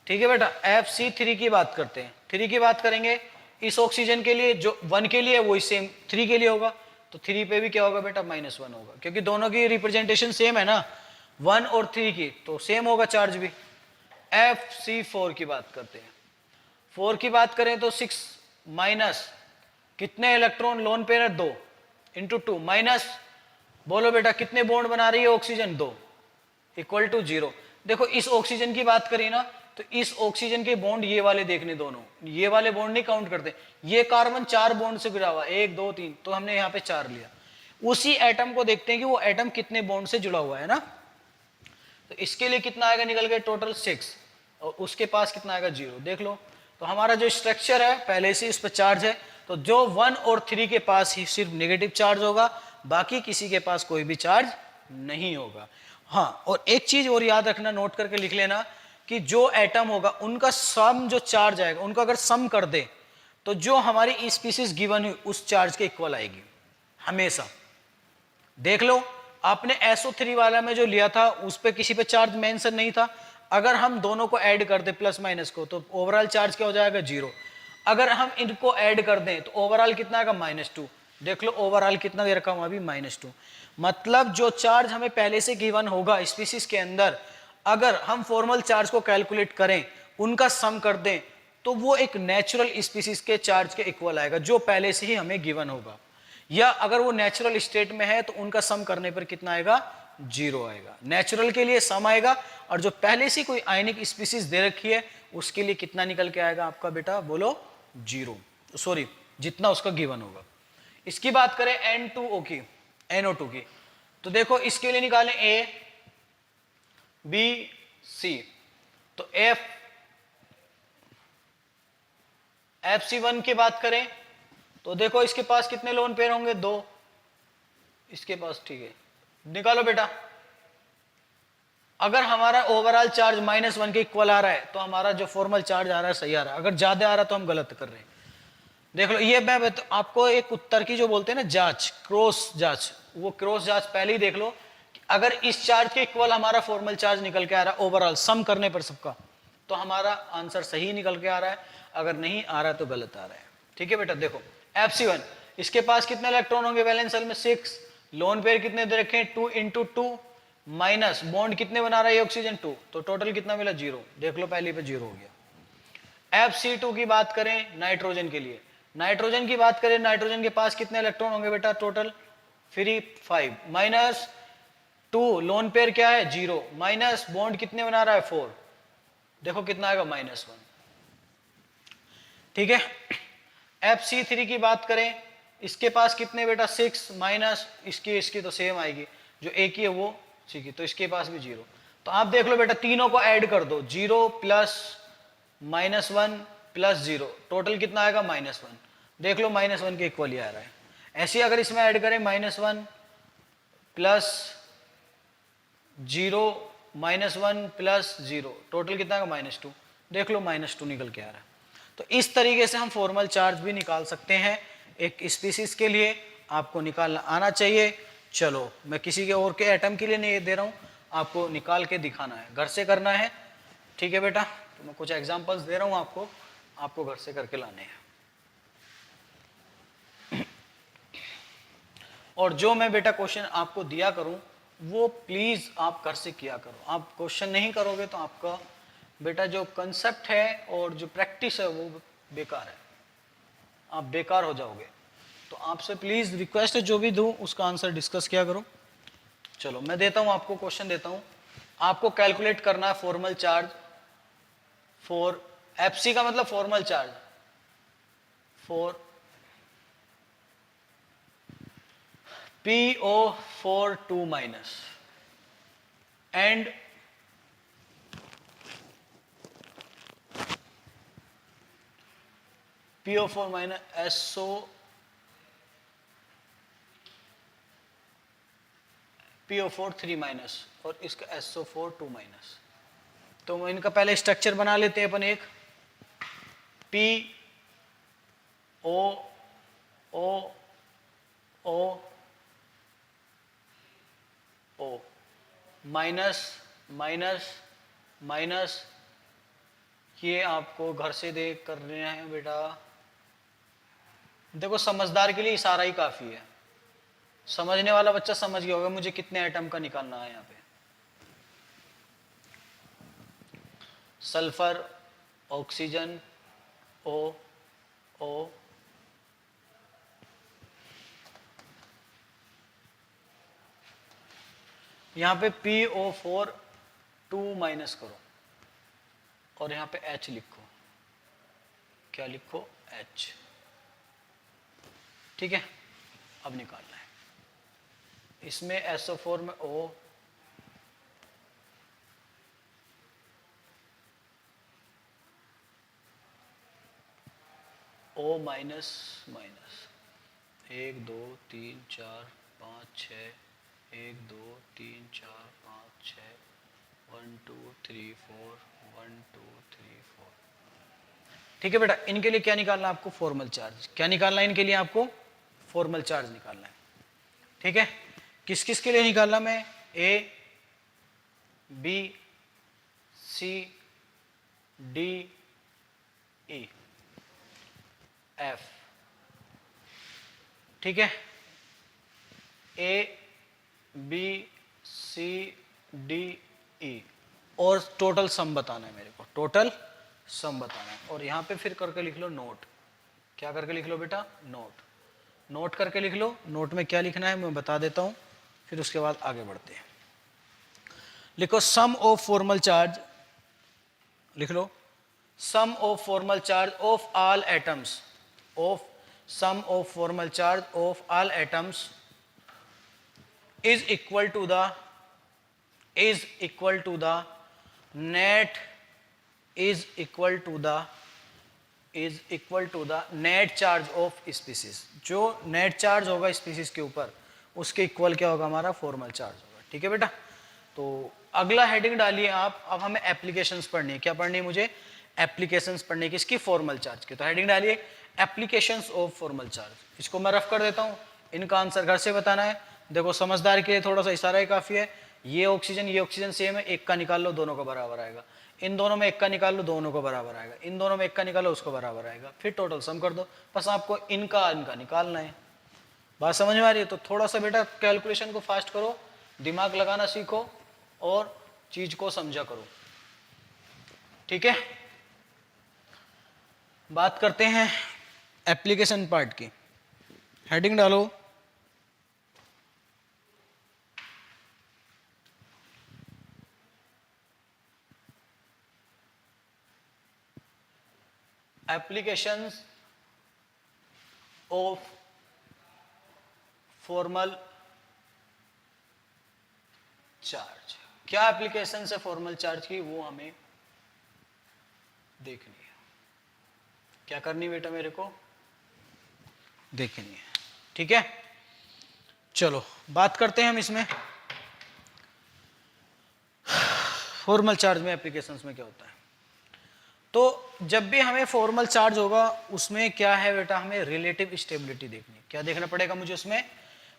ठीक है बेटा, FC3 की बात करते हैं, 3 की बात करेंगे, इस ऑक्सीजन के लिए जो 1 के लिए वही सेम 3 के लिए होगा, तो 3 पे भी क्या होगा बेटा -1 होगा, क्योंकि दोनों की रिप्रेजेंटेशन सेम है ना, 1 और 3 की, तो सेम होगा चार्ज भी। FC4 की बात करते हैं, 4 की बात करें तो 6 माइनस, कितने इलेक्ट्रॉन लोन पेयर है 2 इंटू 2 माइनस, बोलो बेटा कितने बॉन्ड बना रही है ऑक्सीजन 2 इक्वल टू 0। देखो इस ऑक्सीजन की बात करें ना तो इस ऑक्सीजन के बॉन्ड ये वाले देखने, दोनों ये वाले बॉन्ड नहीं काउंट करते, ये कार्बन 4 बॉन्ड से जुड़ा हुआ, 1 2 3, तो हमने यहाँ पे 4 लिया। उसी एटम को देखते हैं कि वो एटम कितने बॉन्ड से जुड़ा हुआ है ना, तो इसके लिए कितना आएगा निकल के टोटल 6, और उसके पास कितना आएगा 0। देख लो तो हमारा जो स्ट्रक्चर है पहले से इस पर चार्ज है, तो जो 1 और 3 के पास ही सिर्फ नेगेटिव चार्ज होगा, बाकी किसी के पास कोई भी चार्ज नहीं होगा। हाँ, और एक चीज और याद रखना, नोट करके लिख लेना कि जो एटम होगा उनका सम जो चार्ज आएगा, उनका अगर सम कर दे तो जो हमारी स्पीसीज गिवन हुई उस चार्ज के इक्वल आएगी हमेशा। देख लो आपने SO3 वाला में जो लिया था उस पे किसी पे चार्ज मेंशन नहीं था। अगर हम दोनों को ऐड कर दें प्लस माइनस को तो ओवरऑल चार्ज क्या हो जाएगा, 0। अगर हम इनको ऐड कर दें तो ओवरऑल कितना आएगा, -2। देख लो ओवरऑल कितना दे रखा हूं अभी, -2। मतलब जो चार्ज हमें पहले से गिवन होगा स्पीसीज के अंदर, अगर हम फॉर्मल चार्ज को कैलकुलेट करें, उनका सम कर दें, तो वो एक नेचुरल स्पीसीज के चार्ज के इक्वल आएगा जो पहले से ही हमें गिवन होगा। या अगर वो नेचुरल स्टेट में है तो उनका सम करने पर कितना आएगा, 0 आएगा। नेचुरल के लिए सम आएगा, और जो पहले से कोई आयनिक स्पीसीज दे रखी है उसके लिए कितना निकल के आएगा आपका बेटा, बोलो 0, सॉरी जितना उसका गिवन होगा। इसकी बात करें N2O की, NO2 की, तो देखो इसके लिए निकालें A B C, तो FC1 की बात करें तो देखो इसके पास कितने लोन पेयर होंगे, 2 इसके पास, ठीक है निकालो बेटा। अगर हमारा ओवरऑल चार्ज -1 के इक्वल आ रहा है तो हमारा जो फॉर्मल चार्ज आ रहा है सही आ रहा है, अगर ज्यादा आ रहा है तो हम गलत कर रहे हैं। देख लो ये मैं आपको एक उत्तर की जो बोलते हैं ना जांच, क्रॉस जांच, वो क्रॉस जांच पहले ही देख लो कि अगर इस चार्ज के इक्वल हमारा फॉर्मल चार्ज निकल के आ रहा है ओवरऑल सम करने पर सबका, तो हमारा आंसर सही निकल के आ रहा है, अगर नहीं आ रहा है तो गलत आ रहा है। ठीक है बेटा, देखो FC1 इसके पास कितने इलेक्ट्रॉन होंगे वैलेंस शेल में, 6। लोन पेयर कितने दे रखे हैं, 2 × 2, माइनस बॉन्ड कितने बना रहा है ऑक्सीजन, 2, तो टोटल कितना मिला, 0। देख लो पहले पे 0 हो गया। FC2 की बात करें नाइट्रोजन के लिए, नाइट्रोजन की बात करें, नाइट्रोजन के पास कितने इलेक्ट्रॉन होंगे बेटा, टोटल फ्री 5, -2, लोन पेयर क्या है 0, माइनस बॉन्ड कितने बना रहा है 4, देखो कितना आएगा -1। ठीक है। FC3 की बात करें, इसके पास कितने बेटा 6, माइनस इसकी तो सेम आएगी, जो एक ही है वो ठीक है, तो इसके पास भी 0। तो आप देख लो बेटा तीनों को ऐड कर दो, 0 प्लस -1 प्लस 0, टोटल कितना आएगा -1। देख लो -1 के इक्वल ही आ रहा है। ऐसे अगर इसमें ऐड करें -1 प्लस 0 -1 प्लस 0, टोटल कितना आएगा -2। देख लो -2 निकल के आ रहा है। तो इस तरीके से हम फॉर्मल चार्ज भी निकाल सकते हैं एक स्पीसीज के लिए, आपको निकालना आना चाहिए। चलो मैं किसी के और के एटम के लिए नहीं दे रहा हूं, आपको निकाल के दिखाना है, घर से करना है। ठीक है बेटा, तो मैं कुछ एग्जांपल्स दे रहा हूं आपको घर से करके लाने हैं। और जो मैं बेटा क्वेश्चन आपको दिया करूं वो प्लीज आप घर से किया करो। आप क्वेश्चन नहीं करोगे तो आपका बेटा जो कंसेप्ट है और जो प्रैक्टिस है वो बेकार है, आप बेकार हो जाओगे। तो आपसे प्लीज रिक्वेस्ट है, जो भी दूं उसका आंसर डिस्कस किया करो। चलो मैं देता हूं आपको, क्वेश्चन देता हूं, आपको कैलकुलेट करना है फॉर्मल चार्ज फॉर FC का मतलब formal charge for PO4 - and PO4 PO4 3- और इसका SO4 2-। तो इनका पहले स्ट्रक्चर बना लेते हैं अपन। एक PO माइनस माइनस माइनस, ये आपको घर से देख कर रहे हैं बेटा। देखो समझदार के लिए इशारा ही काफी है, समझने वाला बच्चा समझ गया होगा मुझे कितने एटम का निकालना है। यहाँ पे सल्फर, ऑक्सीजन, O यहाँ पे PO4 2- करो और यहाँ पे H लिखो। क्या लिखो? H। ठीक है, अब निकालना है। इसमें SO4 में O, O माइनस माइनस, 1 2 3 4 5 6, 1 2 3 4 5 6, 1 2 3 4, 1 2 3 4। ठीक है बेटा, इनके लिए क्या निकालना है आपको? Formal charge. क्या निकालना है इनके लिए आपको? फॉर्मल चार्ज निकालना है। ठीक है, किस किस के लिए निकालना मैं, A B C D E F, ठीक है, ए बी सी डी ई, और टोटल सम बताना है मेरे को, टोटल सम बताना है। और यहां पे फिर करके लिख लो नोट, क्या करके लिख लो बेटा, नोट, नोट करके लिख लो। नोट में क्या लिखना है मैं बता देता हूं, फिर उसके बाद आगे बढ़ते हैं। लिखो सम ऑफ फॉर्मल चार्ज, लिख लो sum of formal charge of all atoms, of sum of formal charge of all atoms is equal to the net is equal to the net charge of species। जो net charge होगा species के ऊपर उसके equal क्या होगा, हमारा formal charge होगा। ठीक है बेटा, तो अगला हेडिंग डालिए आप। अब हमें एप्लीकेशंस पढ़नी है, क्या पढ़नी है मुझे, एप्लीकेशंस पढ़नी है किसकी, फॉर्मल चार्ज की। तो हेडिंग डालिए एप्लीकेशंस ऑफ फॉर्मल चार्ज। इसको मैं रफ कर देता हूँ, इनका आंसर घर से बताना है। देखो समझदार के लिए थोड़ा सा इशारा ही काफी है। ये ऑक्सीजन सेम है, एक का निकाल लो दोनों को बराबर आएगा, इन दोनों में एक का निकाल लो दोनों को बराबर आएगा, इन दोनों में एक का निकालो उसको बराबर आएगा, फिर टोटल सम कर दो। बस आपको इनका निकालना है। बात समझ में आ रही है? तो थोड़ा सा बेटा कैलकुलेशन को फास्ट करो, दिमाग लगाना सीखो और चीज को समझा करो। ठीक है, बात करते हैं एप्लीकेशन पार्ट की। हेडिंग डालो एप्लीकेशंस ऑफ फॉर्मल चार्ज। क्या एप्लीकेशन है फॉर्मल चार्ज की, वो हमें देखनी है। क्या करनी बेटा मेरे को, देखनी है। ठीक है, चलो बात करते हैं हम इसमें फॉर्मल चार्ज में एप्लीकेशंस में क्या होता है। तो जब भी हमें फॉर्मल चार्ज होगा उसमें क्या है बेटा, हमें रिलेटिव स्टेबिलिटी देखनी है। क्या देखना पड़ेगा मुझे उसमें,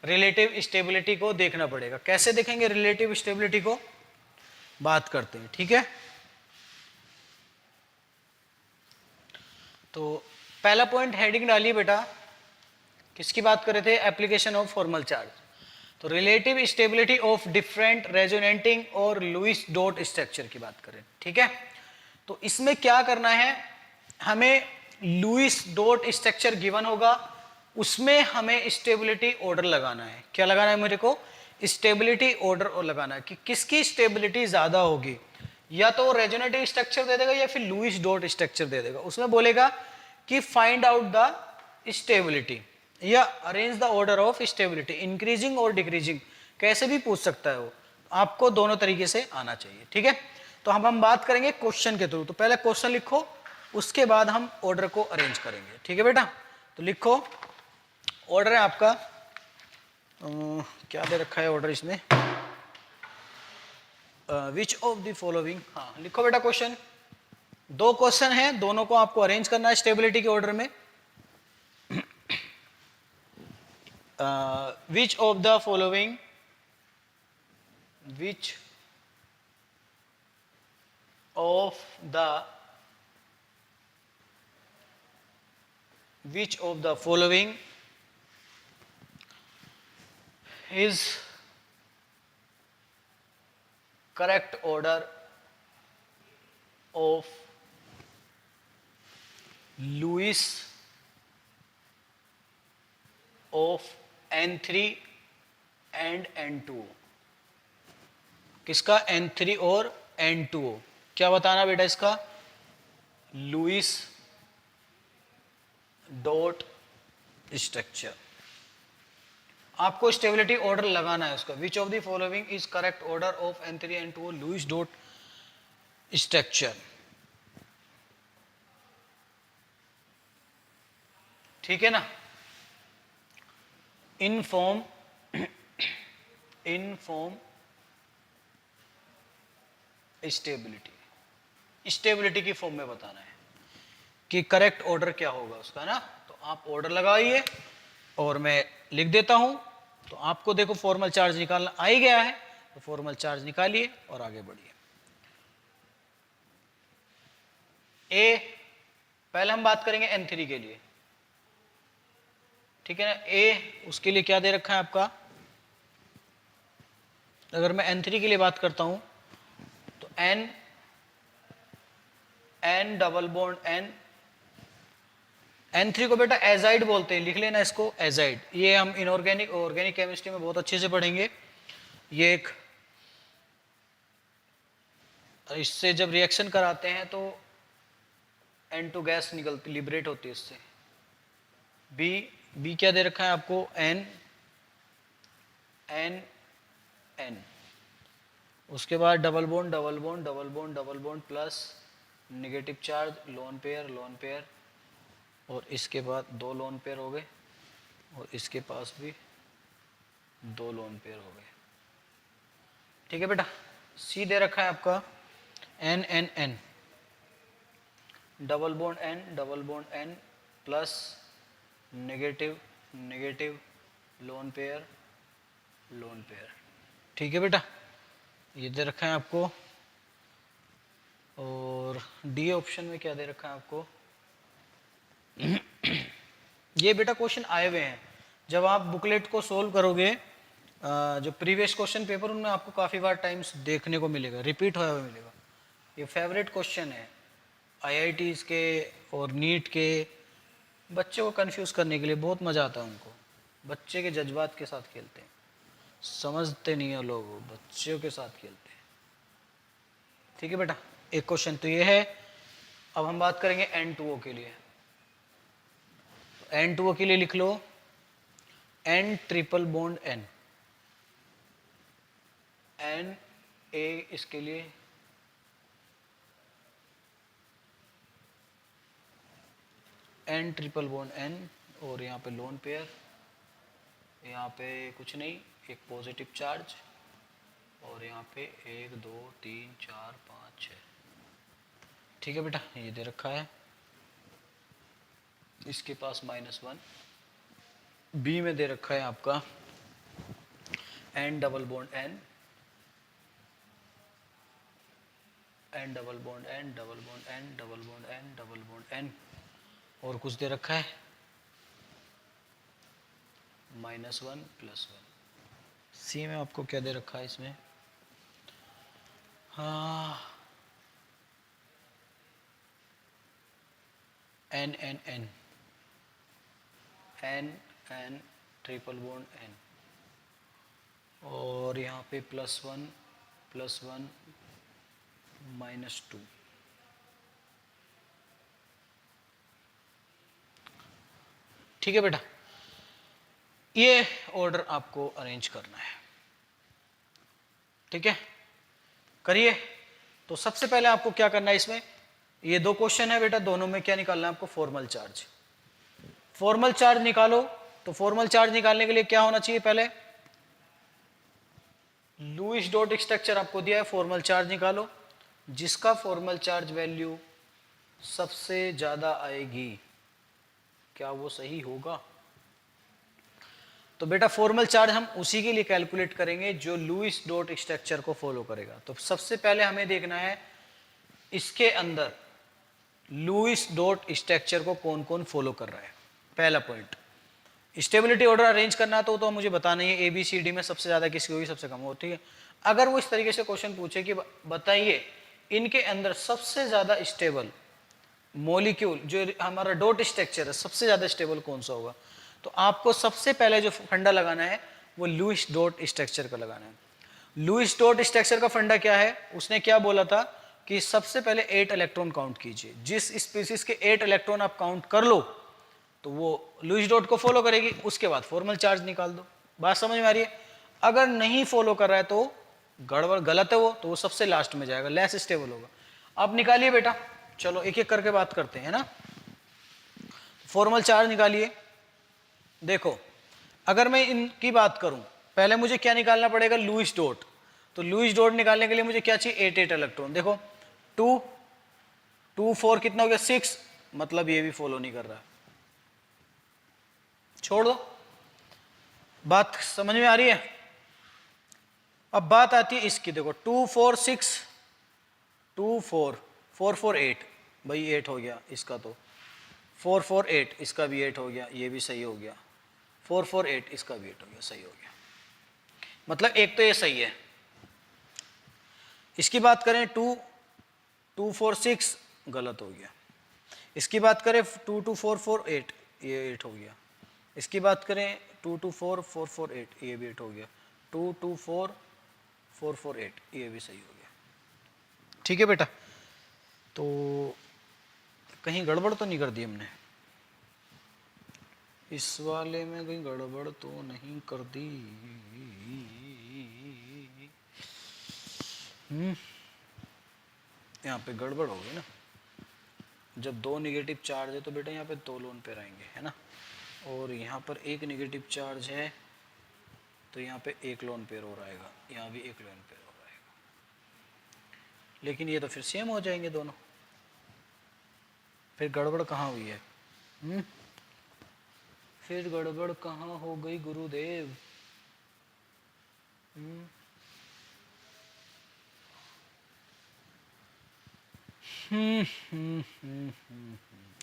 रिलेटिव स्टेबिलिटी को देखना पड़ेगा। कैसे देखेंगे रिलेटिव स्टेबिलिटी को, बात करते हैं। ठीक है, तो पहला पॉइंट हेडिंग डालिए बेटा, किसकी बात कर रहे थे, एप्लीकेशन ऑफ फॉर्मल चार्ज। तो relative stability of different resonating और लुईस डॉट स्ट्रक्चर की बात करें। ठीक है, तो इसमें क्या करना है, हमें लुईस डॉट स्ट्रक्चर गिवन होगा, उसमें हमें स्टेबिलिटी ऑर्डर लगाना है। क्या लगाना है मेरे को, स्टेबिलिटी ऑर्डर लगाना है कि किसकी स्टेबिलिटी ज्यादा होगी, या तो रेजोनेटिव स्ट्रक्चर दे देगा या फिर लुईस डॉट स्ट्रक्चर दे देगा। उसमें बोलेगा कि फाइंड आउट द स्टेबिलिटी या arrange the order of stability, increasing और डिक्रीजिंग, कैसे भी पूछ सकता है वो, आपको दोनों तरीके से आना चाहिए। ठीक है, तो हम बात करेंगे क्वेश्चन के थ्रू। तो पहले क्वेश्चन लिखो, उसके बाद हम ऑर्डर को अरेंज करेंगे। ठीक है बेटा, तो लिखो ऑर्डर है आपका, क्या दे रखा है ऑर्डर इसमें, विच ऑफ द फॉलोइंग, हाँ लिखो बेटा क्वेश्चन। दो क्वेश्चन है, दोनों को आपको अरेंज करना है स्टेबिलिटी के ऑर्डर में। विच of the following, which of the following is correct order of Lewis of N3 and N2। किसका, N3 और N2। क्या बताना बेटा इसका, लुईस डॉट स्ट्रक्चर। आपको स्टेबिलिटी ऑर्डर लगाना है उसका, which of the following is correct order of N3 N2 Lewis dot structure. ठीक है ना, इन फॉर्म स्टेबिलिटी की फॉर्म में बताना है कि करेक्ट ऑर्डर क्या होगा उसका ना। तो आप ऑर्डर लगाइए और मैं लिख देता हूं तो आपको देखो फॉर्मल चार्ज निकालना आ ही गया है, तो फॉर्मल चार्ज निकालिए और आगे बढ़िए। ए, पहले हम बात करेंगे N3 के लिए, ठीक है ना। ए, उसके लिए क्या दे रखा है आपका, अगर मैं N3 के लिए बात करता हूं तो N double bond N, N3 को बेटा एजाइड बोलते हैं, लिख लेना इसको एजाइड। ये हम इनऑर्गेनिक ऑर्गेनिक केमिस्ट्री में बहुत अच्छे से पढ़ेंगे। ये एक, इससे जब रिएक्शन कराते हैं तो N2 गैस निकलती, लिबरेट होती है इससे। बी क्या दे रखा है आपको, N उसके बाद double bond double bond double bond double bond plus negative charge, lone pair, और इसके बाद 2 लोन पेयर हो गए, और इसके पास भी 2 लोन पेयर हो गए, ठीक है बेटा। सी दे रखा है आपका N double bond N plus negative lone pair, ठीक है बेटा, ये दे रखा है आपको। और डी ऑप्शन में क्या दे रखा है आपको, ये बेटा क्वेश्चन आए हुए हैं, जब आप बुकलेट को सोल्व करोगे, जो प्रीवियस क्वेश्चन पेपर उनमें आपको काफ़ी बार टाइम्स देखने को मिलेगा, रिपीट होया हुआ मिलेगा। ये फेवरेट क्वेश्चन है IITs के और नीट के, बच्चों को कंफ्यूज करने के लिए बहुत मज़ा आता है उनको, बच्चे के जज्बात के साथ खेलते हैं, समझते नहीं है लोग, बच्चों के साथ खेलते हैं, ठीक है बेटा। एक क्वेश्चन तो ये है। अब हम बात करेंगे N2O के लिए। N2O के लिए लिख लो N ट्रिपल बॉन्ड N, इसके लिए N ट्रिपल बॉन्ड N, और यहाँ पे लोन पेयर, यहाँ पे कुछ नहीं, एक पॉजिटिव चार्ज, और यहाँ पे 1 2 3 4 5 6, ठीक है बेटा, ये दे रखा है। इसके पास -1। बी में दे रखा है आपका N double bond N double bond N double bond N double bond N double bond N, और कुछ दे रखा है -1 +1। सी में आपको क्या दे रखा है इसमें, हाँ N ट्रिपल बॉन्ड N, और यहाँ पे +1 -2, ठीक है बेटा। ये ऑर्डर आपको अरेंज करना है, ठीक है, करिए। तो सबसे पहले आपको क्या करना है, इसमें ये 2 क्वेश्चन है बेटा, दोनों में क्या निकालना है आपको, फॉर्मल चार्ज। फॉर्मल चार्ज निकालो, तो फॉर्मल चार्ज निकालने के लिए क्या होना चाहिए, पहले लुईस डॉट स्ट्रक्चर आपको दिया है, फॉर्मल चार्ज निकालो, जिसका फॉर्मल चार्ज वैल्यू सबसे ज्यादा आएगी, क्या वो सही होगा। तो बेटा फॉर्मल चार्ज हम उसी के लिए कैलकुलेट करेंगे जो लुईस डॉट स्ट्रक्चर को फॉलो करेगा। तो सबसे पहले हमें देखना है इसके अंदर लुईस डॉट स्ट्रक्चर को कौन कौन फॉलो कर रहा है। पहला पॉइंट, स्टेबिलिटी ऑर्डर अरेंज करना तो मुझे बताना है ABCD में सबसे ज्यादा किसकी होगी, सबसे कम हो, ठीक है। अगर वो इस तरीके से क्वेश्चन पूछे कि बताइए इनके अंदर सबसे ज्यादा स्टेबल मॉलिक्यूल जो हमारा डॉट स्ट्रक्चर है, सबसे ज्यादा स्टेबल कौन सा होगा, तो आपको सबसे पहले जो फंडा लगाना है वो लुईस डॉट स्ट्रक्चर का लगाना है। लुईस डॉट स्ट्रक्चर का फंडा क्या है, उसने क्या बोला था कि सबसे पहले 8 इलेक्ट्रॉन काउंट कीजिए, जिस स्पीसीज के 8 इलेक्ट्रॉन आप काउंट कर लो तो वो लुईस डॉट को फॉलो करेगी, उसके बाद फॉर्मल चार्ज निकाल दो। बात समझ में आ रही है। अगर नहीं फॉलो कर रहा है तो गड़बड़, गलत है वो, तो वो सबसे लास्ट में जाएगा, लेस स्टेबल होगा। अब निकालिए बेटा, चलो एक एक करके बात करते हैं ना। फॉर्मल चार्ज निकालिए। देखो अगर मैं इनकी बात करूं, पहले मुझे क्या निकालना पड़ेगा, लुईस डॉट। तो लुईस डॉट निकालने के लिए मुझे क्या चाहिए, 8 इलेक्ट्रॉन। देखो 2 2 4 कितना हो गया, 6, मतलब ये भी फॉलो नहीं कर रहा, छोड़ दो। बात समझ में आ रही है? अब बात आती है इसकी, देखो 2 4 6 2 4 4 4 8, भाई 8 हो गया इसका, तो 4 4 8 इसका भी 8 हो गया, ये भी सही हो गया, 4 4 8 इसका भी 8 हो गया, सही हो गया। मतलब एक तो ये सही है। इसकी बात करें 2 2 4 6, गलत हो गया। इसकी बात करें 2 2 4 4 8, ये 8 हो गया। इसकी बात करें 2 2 4 4 4 8, ये भी 8 हो गया। 2 2 4 4 4 8, ये भी सही हो गया। ठीक है बेटा, तो कहीं गड़बड़ तो नहीं कर दी हमने? इस वाले में कहीं गड़बड़ तो नहीं कर दी? यहाँ पे गड़बड़ हो गई ना, जब दो निगेटिव चार्ज है तो बेटा यहाँ पे दो लोन पेयर आएंगे, है ना, और यहाँ पर एक निगेटिव चार्ज है तो यहाँ पे एक लोन पेयर और आएगा, यहाँ भी एक लोन पेयर और आएगा, लेकिन ये तो फिर सेम हो जाएंगे दोनों। फिर गड़बड़ कहाँ हुई है? फिर गड़बड़ कहाँ हो गई गुरुदेव?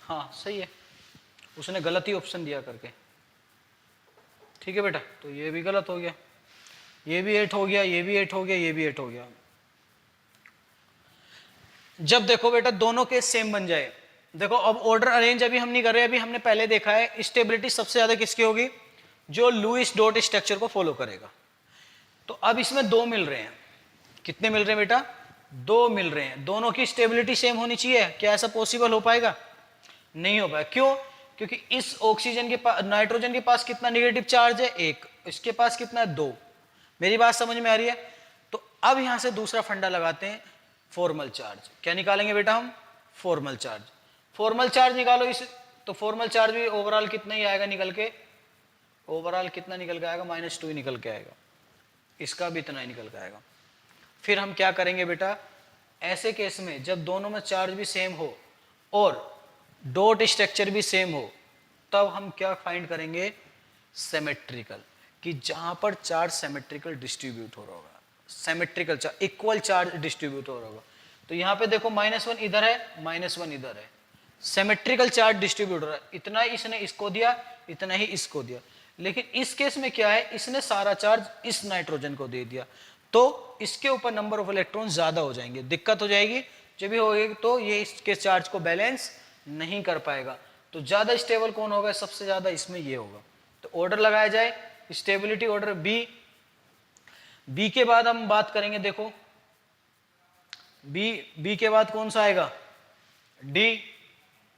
हाँ सही है, उसने गलत ही ऑप्शन दिया करके। ठीक है बेटा, तो ये भी गलत हो गया, ये भी 8 हो गया, ये भी 8 हो गया, ये भी 8 हो गया। जब देखो बेटा दोनों के सेम बन जाए, देखो अब ऑर्डर अरेंज अभी हम नहीं कर रहे, अभी हमने पहले देखा है स्टेबिलिटी सबसे ज्यादा किसकी होगी? जो लुईस डॉट स्ट्रक्चर को फॉलो करेगा। तो अब इसमें दो मिल रहे हैं, कितने मिल रहे हैं बेटा? दो मिल रहे हैं, दोनों की स्टेबिलिटी सेम होनी चाहिए। क्या ऐसा पॉसिबल हो पाएगा? नहीं हो पाएगा। क्यों? क्योंकि इस ऑक्सीजन के पास, नाइट्रोजन के पास कितना निगेटिव चार्ज है? एक। इसके पास कितना है? दो। मेरी बात समझ में आ रही है? तो अब यहां से दूसरा फंडा लगाते हैं, फॉर्मल चार्ज। क्या निकालेंगे बेटा हम? Formal charge. फॉर्मल चार्ज निकालो इस, तो फॉर्मल चार्ज भी ओवरऑल कितना ही आएगा निकल के? ओवरऑल कितना निकल के आएगा? -2 ही निकल के आएगा। इसका भी इतना ही निकल के आएगा। फिर हम क्या करेंगे बेटा, ऐसे केस में जब दोनों में चार्ज भी सेम हो और डॉट स्ट्रक्चर भी सेम हो, तब हम क्या फाइंड करेंगे? सिमेट्रिकल, कि जहां पर चार्ज सिमेट्रिकल डिस्ट्रीब्यूट हो रहा होगा, symmetrical charge, equal charge distribute हो रहा होगा। तो यहां पे देखो -1 इधर है, -1 इधर है, सिमेट्रिकल चार्ज डिस्ट्रीब्यूट हो रहा है। इतना ही इसने इसको दिया, इतना ही इसको दिया। लेकिन इस केस में क्या है, इसने सारा चार्ज इस नाइट्रोजन को दे दिया, तो इसके ऊपर नंबर ऑफ इलेक्ट्रॉन ज्यादा हो जाएंगे, दिक्कत हो जाएगी। जब भी होगी तो ये इसके चार्ज को बैलेंस नहीं कर पाएगा। तो ज्यादा स्टेबल कौन होगा? सबसे ज्यादा इसमें ये होगा। तो ऑर्डर लगाया जाए, स्टेबिलिटी ऑर्डर बी। बी के बाद हम बात करेंगे, देखो बी के बाद कौन सा आएगा? डी,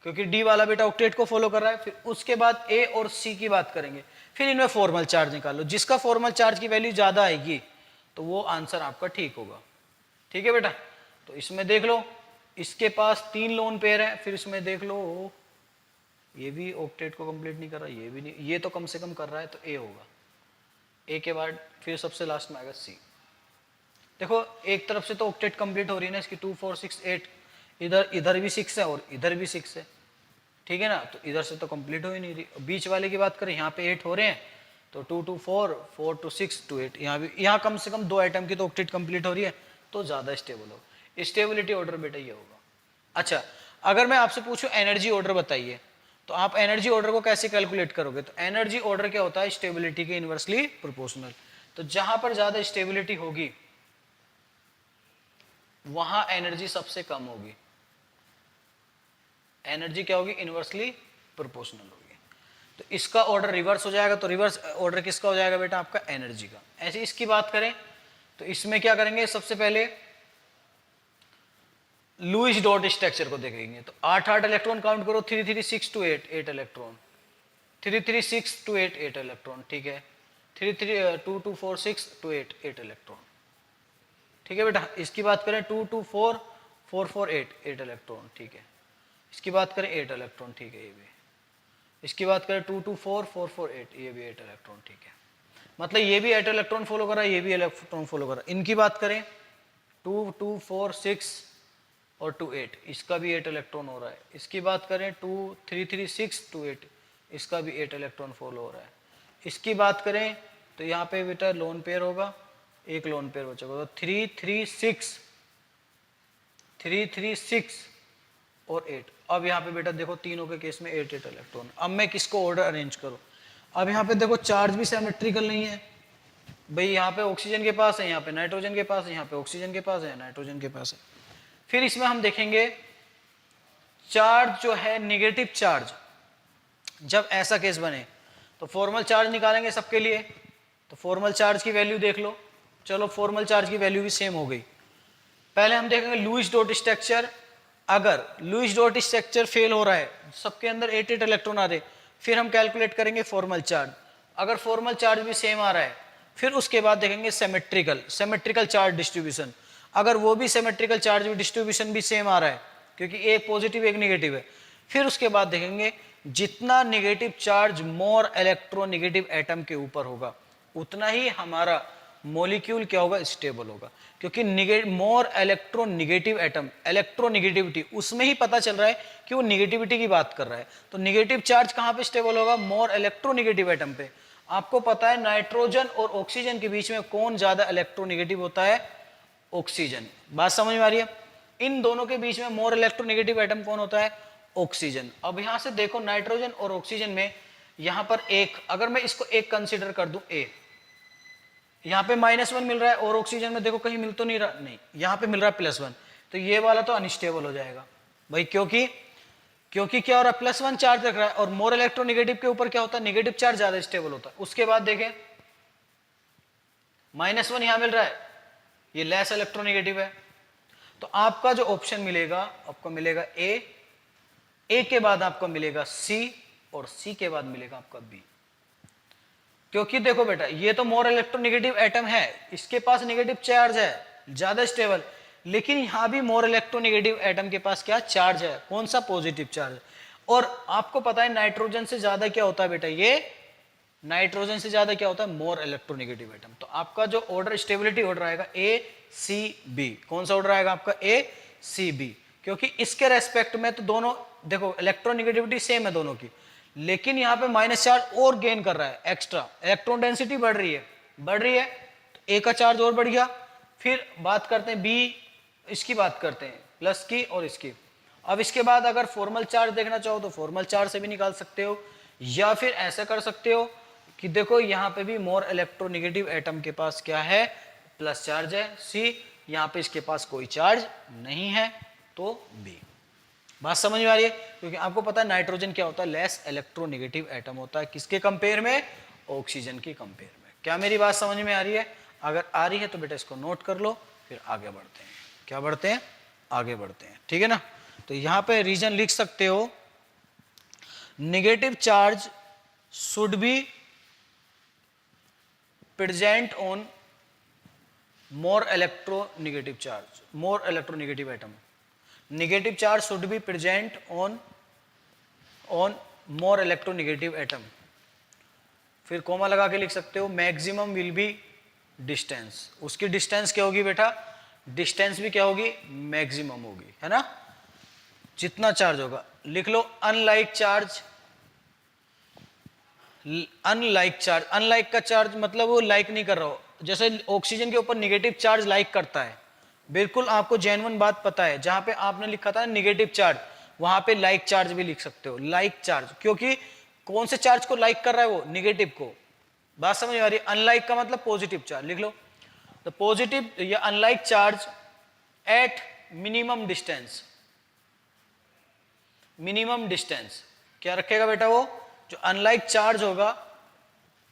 क्योंकि डी वाला बेटा ऑक्टेट को फॉलो कर रहा है। फिर उसके बाद ए और सी की बात करेंगे। फिर इनमें फॉर्मल चार्ज निकालो, जिसका फॉर्मल चार्ज की वैल्यू ज्यादा आएगी तो वो आंसर आपका ठीक होगा। ठीक है बेटा, तो इसमें देख लो इसके पास 3 लोन पेयर है। फिर इसमें देख लो ये भी ऑक्टेट को कंप्लीट नहीं कर रहा, ये भी नहीं, ये तो कम से कम कर रहा है, तो ए होगा। ए के बाद फिर सबसे लास्ट में आएगा सी। देखो एक तरफ से तो ऑक्टेट कंप्लीट हो रही है ना इसकी, 2 4 6 8, इधर भी 6 है और इधर भी 6 है। ठीक है ना, तो इधर से तो कंप्लीट हो ही नहीं रही। बीच वाले की बात करें, यहाँ पे 8 हो रहे हैं, तो 2 2 4 4 2 6 2 8, यहाँ भी, यहाँ कम से कम 2 आइटम की तो ऑक्टेट कंप्लीट हो रही है, तो ज्यादा स्टेबल हो। स्टेबिलिटी ऑर्डर बेटा ये होगा। अच्छा, अगर मैं आपसे पूछूं एनर्जी ऑर्डर बताइए, तो आप एनर्जी ऑर्डर को कैसे कैलकुलेट करोगे? तो एनर्जी ऑर्डर क्या होता है? स्टेबिलिटी के इनवर्सली प्रोपोर्शनल। तो जहां पर ज्यादा स्टेबिलिटी होगी वहां एनर्जी सबसे कम होगी। एनर्जी क्या होगी? इनवर्सली प्रोपोर्शनल होगी। तो इसका ऑर्डर रिवर्स हो जाएगा, तो रिवर्स ऑर्डर किसका हो जाएगा बेटा? आपका एनर्जी का। ऐसे इसकी बात करें तो इसमें क्या करेंगे, सबसे पहले लुईस डॉट स्ट्रक्चर को देखेंगे। तो 8 इलेक्ट्रॉन काउंट करो, 3 3 6 2 8 8 इलेक्ट्रॉन, 3 3 6 2 8 8 इलेक्ट्रॉन। ठीक है, 3 3 2 2 4 6 2 8 8 इलेक्ट्रॉन। ठीक है बेटा, इसकी बात करें 2 2 4 4 4 8 8 इलेक्ट्रॉन। ठीक है, इसकी बात करें 8 इलेक्ट्रॉन। ठीक है, ये भी। इसकी बात करें 2 2 4 4 4 8, ये भी 8 इलेक्ट्रॉन। ठीक है, मतलब ये भी 8 इलेक्ट्रॉन फॉलो कर रहा है, ये भी इलेक्ट्रॉन फॉलो कर रहा है। इनकी बात करें 2 2 4 6 और 2 8, इसका भी 8 इलेक्ट्रॉन हो रहा है। इसकी बात करें 2 3 3 6 2 8, इसका भी 8 इलेक्ट्रॉन फॉलो हो रहा है। इसकी बात करें तो यहाँ पे बेटा लोन पेयर होगा, एक लोन पेयर बचेगा, तो 3 3 6 और 8। अब यहाँ पे बेटा देखो तीनों के केस में 8 8 इलेक्ट्रॉन। अब मैं किसको ऑर्डर अरेंज करूँ? अब यहाँ पे देखो चार्ज भी सिमेट्रिकल नहीं है भाई, यहाँ पे ऑक्सीजन के पास है, यहाँ पे नाइट्रोजन के पास है, यहाँ पे ऑक्सीजन के पास है, नाइट्रोजन के पास है। फिर इसमें हम देखेंगे चार्ज जो है निगेटिव चार्ज, जब ऐसा केस बने तो फॉर्मल चार्ज निकालेंगे सबके लिए। तो फॉर्मल चार्ज की वैल्यू देख लो, चलो फॉर्मल चार्ज की वैल्यू भी सेम हो गई। पहले हम देखेंगे लुईस डॉट स्ट्रक्चर। अगर लुईस डॉट स्ट्रक्चर फेल हो रहा है, सबके अंदर 8 8 इलेक्ट्रॉन आ रहे, फिर हम कैलकुलेट करेंगे फॉर्मल चार्ज। अगर फॉर्मल चार्ज भी सेम आ रहा है, फिर उसके बाद देखेंगे सिमेट्रिकल चार्ज डिस्ट्रीब्यूशन। अगर वो भी सिमेट्रिकल चार्ज डिस्ट्रीब्यूशन भी सेम आ रहा है, क्योंकि एक पॉजिटिव एक निगेटिव है, फिर उसके बाद देखेंगे जितना negative charge more electronegative atom के ऊपर होगा, उतना ही हमारा मॉलिक्यूल क्या होगा, स्टेबल होगा। क्योंकि मोर इलेक्ट्रोनेगेटिव एटम, इलेक्ट्रोनेगेटिविटी उसमें ही पता चल रहा है कि वो निगेटिविटी की बात कर रहा है। तो निगेटिव चार्ज कहां पे स्टेबल होगा, मोर इलेक्ट्रोनेगेटिव एटम पे। आपको पता है नाइट्रोजन और ऑक्सीजन के बीच में कौन ज्यादा इलेक्ट्रोनेगेटिव होता है, ऑक्सीजन। बात समझ में आ रही है? इन दोनों के बीच में मोर इलेक्ट्रोनेगेटिव एटम कौन होता है, ऑक्सीजन। अब यहां से देखो नाइट्रोजन और ऑक्सीजन में यहां पर एक, अगर मैं इसको एक कंसीडर कर दूं ए, यहां पे -1 मिल रहा है और ऑक्सीजन में देखो कहीं मिल तो नहीं रहा, नहीं यहां पे मिल रहा है +1, तो ये वाला तो अनस्टेबल हो जाएगा भाई। क्योंकि क्या हो रहा है, +1 चार्ज रख रहा है, और मोर इलेक्ट्रोनेगेटिव के ऊपर क्या होता है, नेगेटिव चार्ज ज्यादा स्टेबल होता है। उसके बाद देखें -1 यहां मिल रहा है, ये लेस इलेक्ट्रोनेगेटिव है। तो आपका जो ऑप्शन मिलेगा, आपको मिलेगा ए के बाद आपको मिलेगा सी, और सी के बाद मिलेगा आपका बी। क्योंकि देखो बेटा ये तो मोर इलेक्ट्रोनेगेटिव एटम है, इसके पास नेगेटिव चार्ज है, ज्यादा स्टेबल, लेकिन यहां भी मोर इलेक्ट्रोनेगेटिव एटम के पास क्या चार्ज है, कौन सा, पॉजिटिव चार्ज। और आपको पता है नाइट्रोजन से ज्यादा क्या होता है बेटा, ये नाइट्रोजन से ज्यादा क्या होता है, मोर इलेक्ट्रोनेगेटिव एटम। तो आपका जो ऑर्डर, स्टेबिलिटी ऑर्डर आएगा ए सी बी। कौन सा ऑर्डर आएगा आपका, ए सी बी। क्योंकि इसके रेस्पेक्ट में तो दोनों देखो इलेक्ट्रोनेगेटिविटी सेम है दोनों की, लेकिन यहां पे माइनस चार्ज और गेन कर रहा है, एक्स्ट्रा इलेक्ट्रॉन डेंसिटी बढ़ रही है, तो ए का चार्ज और बढ़ गया। फिर बात करते हैं बी, इसकी बात करते हैं प्लस की और इसकी। अब इसके बाद अगर फॉर्मल चार्ज देखना चाहो तो फॉर्मल चार्ज से भी निकाल सकते हो, या फिर ऐसा कर सकते हो कि देखो यहां पे भी मोर इलेक्ट्रोनेगेटिव एटम के पास क्या है, प्लस चार्ज है, सी यहां पे इसके पास कोई चार्ज नहीं है, तो बी। बात समझ में आ रही है? क्योंकि आपको पता है नाइट्रोजन क्या होता है, लेस इलेक्ट्रोनेगेटिव एटम होता है, किसके कंपेयर में, ऑक्सीजन के कंपेयर में। क्या मेरी बात समझ में आ रही है? अगर आ रही है तो बेटा इसको नोट कर लो, फिर आगे बढ़ते हैं। क्या बढ़ते हैं, आगे बढ़ते हैं, ठीक है ना। तो यहां पे रीजन लिख सकते हो, negative charge should be present on more electronegative charge, more electronegative atom. Negative charge should be present on more electronegative atom। फिर कोमा लगा के लिख सकते हो, मैक्सिमम विल बी डिस्टेंस। उसकी डिस्टेंस क्या होगी बेटा, डिस्टेंस भी क्या होगी, मैक्सिमम होगी, है ना। जितना चार्ज होगा लिख लो, अनलाइक चार्ज। अनलाइक का चार्ज मतलब वो लाइक नहीं कर रहा हो, जैसे ऑक्सीजन के ऊपर निगेटिव चार्ज लाइक करता है, बिल्कुल आपको जेन्युइन बात पता है। जहां पे आपने लिखा था निगेटिव चार्ज, वहां पे लाइक चार्ज भी लिख सकते हो, लाइक चार्ज। क्योंकि कौन से चार्ज को लाइक कर रहा है वो, निगेटिव को। बात समझ में आ रही है? अनलाइक का मतलब पॉजिटिव चार्ज, लिख लो द पॉजिटिव या unlike charge at minimum distance. Minimum distance क्या रखेगा बेटा, वो जो अनलाइक चार्ज होगा,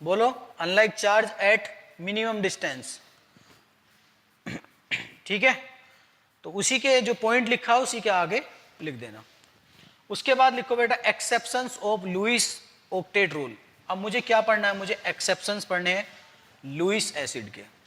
बोलो unlike charge at minimum distance, ठीक है। तो उसी के जो पॉइंट लिखा है उसी के आगे लिख देना। उसके बाद लिखो बेटा exceptions of Lewis octet rule. अब मुझे क्या पढ़ना है, मुझे एक्सेप्शंस पढ़ने हैं लुईस एसिड के।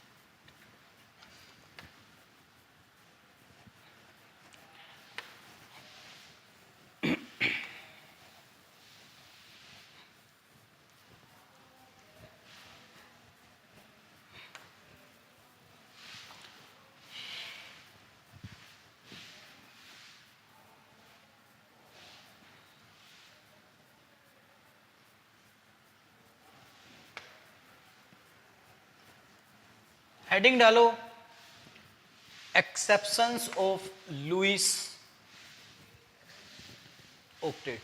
हेडिंग डालो एक्सेप्शंस ऑफ लुईस ऑक्टेट।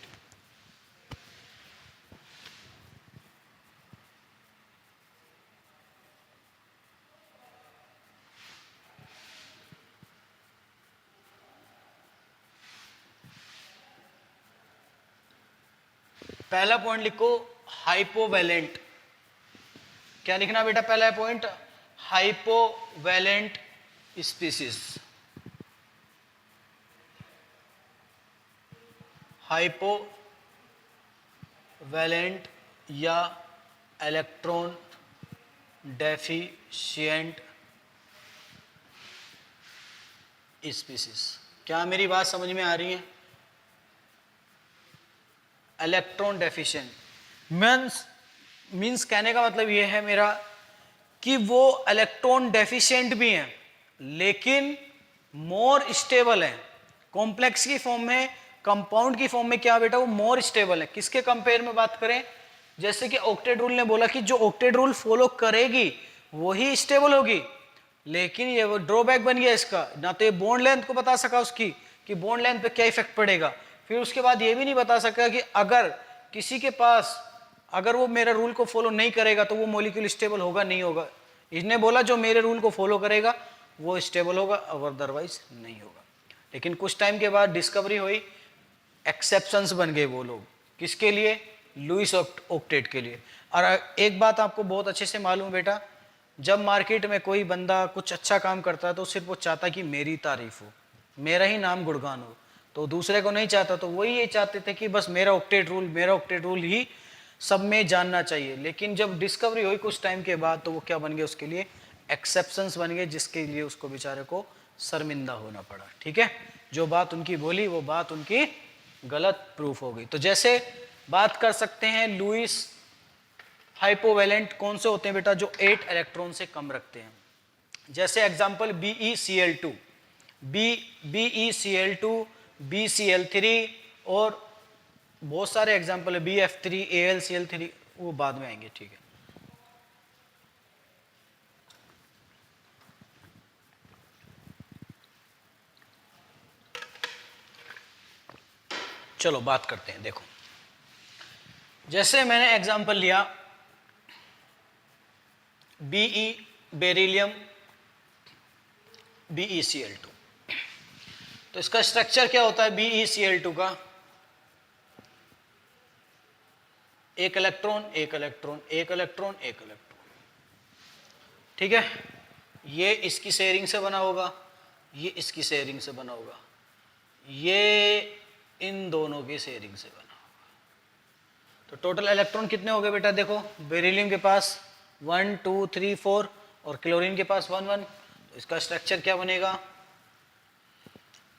पहला पॉइंट लिखो हाइपोवैलेंट। क्या लिखना बेटा पहला पॉइंट? हाइपोवैलेंट स्पीसीज। हाइपोवैलेंट या इलेक्ट्रॉन डेफिशिएंट स्पीसीज। क्या मेरी बात समझ में आ रही है? इलेक्ट्रॉन डेफिशिएंट मीन्स कहने का मतलब यह है मेरा कि वो इलेक्ट्रॉन डेफिशिएंट भी हैं लेकिन मोर स्टेबल है। कॉम्प्लेक्स की फॉर्म में, कंपाउंड की फॉर्म में क्या बेटा वो मोर स्टेबल है। किसके कंपेयर में बात करें? जैसे कि ऑक्टेट रूल ने बोला कि जो ऑक्टेट रूल फॉलो करेगी वही स्टेबल होगी, लेकिन ये वो ड्रॉबैक बन गया इसका, ना तो ये बॉन्ड लेंथ को बता सका उसकी कि बॉन्ड लेंथ पे क्या इफेक्ट पड़ेगा। फिर उसके बाद ये भी नहीं बता सका कि अगर किसी के पास अगर वो मेरे रूल को फॉलो नहीं करेगा तो वो मॉलिक्यूल स्टेबल होगा नहीं होगा। इसने बोला जो मेरे रूल को फॉलो करेगा वो स्टेबल होगा और अदरवाइज नहीं होगा। लेकिन कुछ टाइम के बाद डिस्कवरी हुई, एक्सेप्शंस बन गए वो लोग। किसके लिए? लुईस ऑक्टेट के लिए। और एक बात आपको बहुत अच्छे से मालूम है बेटा, जब मार्केट में कोई बंदा कुछ अच्छा काम करता है तो सिर्फ वो चाहता कि मेरी तारीफ हो, मेरा ही नाम गुणगान हो, तो दूसरे को नहीं चाहता। तो वही ये चाहते थे कि बस मेरा ऑक्टेट रूल ही सब में जानना चाहिए। लेकिन जब डिस्कवरी हुई कुछ टाइम के बाद तो वो क्या बन गए? उसके लिए एक्सेप्शंस बन गए, जिसके लिए उसको बेचारे को शर्मिंदा होना पड़ा। ठीक है, जो बात उनकी बोली वो बात उनकी गलत प्रूफ हो गई। तो जैसे बात कर सकते हैं लुईस हाइपोवैलेंट कौन से होते हैं बेटा? जो 8 इलेक्ट्रॉन से कम रखते हैं। जैसे एग्जांपल BeCl2, BeCl2, BCl3 और बहुत सारे एग्जांपल है, BF3, AlCl3, वो बाद में आएंगे। ठीक है, चलो बात करते हैं। देखो जैसे मैंने एग्जांपल लिया Be बेरिलियम BeCl2, तो इसका स्ट्रक्चर क्या होता है BeCl2 का? एक इलेक्ट्रॉन एक इलेक्ट्रॉन एक इलेक्ट्रॉन एक इलेक्ट्रॉन। ठीक है, ये इसकी शेयरिंग से बना होगा, ये इसकी शेयरिंग से बना होगा, ये इन दोनों की शेयरिंग से बना होगा। तो टोटल इलेक्ट्रॉन कितने हो गए बेटा? देखो बेरिलियम के पास 1 2 3 4 और क्लोरीन के पास 1 1। तो इसका स्ट्रक्चर क्या बनेगा?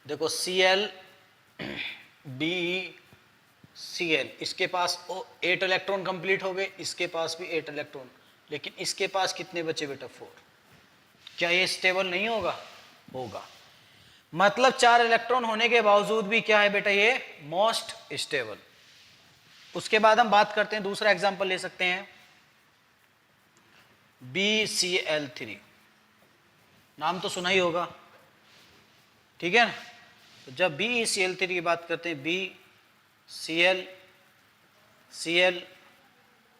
देखो Cl BeCl, इसके पास 8 इलेक्ट्रॉन कंप्लीट हो गए, इसके पास भी 8 इलेक्ट्रॉन, लेकिन इसके पास कितने बचे बेटा? 4। क्या ये स्टेबल नहीं होगा? होगा। मतलब 4 इलेक्ट्रॉन होने के बावजूद भी क्या है बेटा? ये मोस्ट स्टेबल। उसके बाद हम बात करते हैं, दूसरा एग्जांपल ले सकते हैं BCl3, नाम तो सुना ही होगा। ठीक है ना? तो जब BeCl3 की बात करते हैं, BCl Cl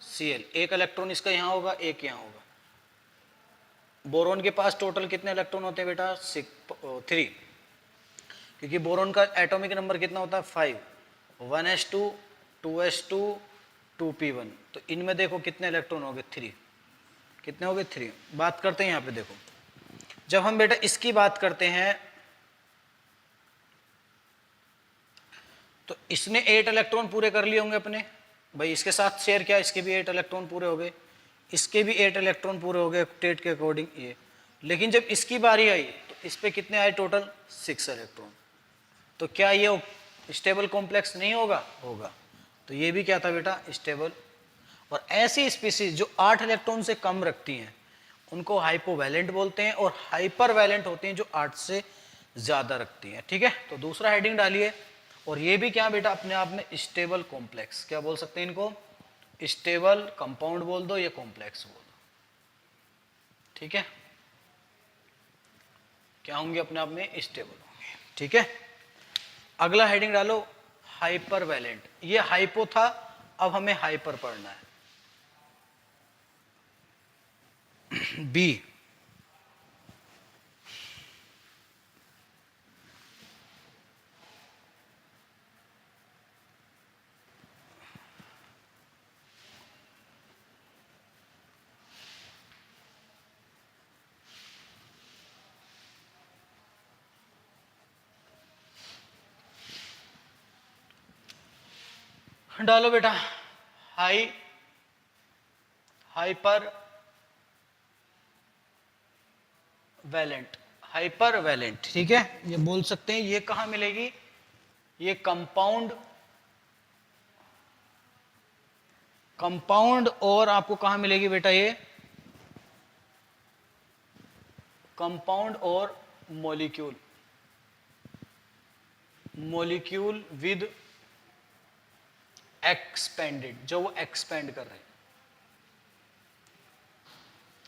Cl, एक इलेक्ट्रॉन इसका यहां होगा, एक यहां होगा। बोरोन के पास टोटल कितने इलेक्ट्रॉन होते हैं बेटा? 3, क्योंकि बोरोन का एटॉमिक नंबर कितना होता है? 5, 1s2 2s2 2p1। तो इनमें देखो कितने इलेक्ट्रॉन हो गए? 3। कितने हो गए? 3। बात करते हैं यहाँ पे, देखो जब हम बेटा इसकी बात करते हैं तो इसने 8 इलेक्ट्रॉन पूरे कर लिए होंगे अपने भाई, इसके साथ शेयर किया, इसके भी 8 इलेक्ट्रॉन पूरे हो गए, इसके भी 8 इलेक्ट्रॉन पूरे हो गए ऑक्टेट के अकॉर्डिंग ये। लेकिन जब इसकी बारी आई तो इस पे कितने आए? Total 6 electron. तो क्या ये स्टेबल कॉम्प्लेक्स नहीं होगा? होगा। तो ये भी क्या था बेटा? स्टेबल। और ऐसी स्पीसीज जो 8 इलेक्ट्रॉन से कम रखती हैं उनको हाइपोवैलेंट बोलते हैं, और हाइपरवैलेंट होती हैं जो 8 से ज्यादा रखती हैं। ठीक है, तो दूसरा हेडिंग डालिए। और ये भी क्या बेटा? अपने आप में स्टेबल कॉम्प्लेक्स, क्या बोल सकते हैं इनको? स्टेबल कंपाउंड बोल दो या कॉम्प्लेक्स बोल दो। ठीक है, क्या होंगे, अपने आप में स्टेबल होंगे। ठीक है, अगला हेडिंग डालो हाइपर वैलेंट। ये हाइपो था, अब हमें हाइपर पढ़ना है। बी, डालो बेटा हाइपर वैलेंट, हाइपर वैलेंट। ठीक है, ये बोल सकते हैं, ये कहां मिलेगी, ये कंपाउंड और आपको कहां मिलेगी बेटा, ये कंपाउंड और मॉलिक्यूल विद एक्सपेंडेड, जो वो एक्सपेंड कर रहे हैं।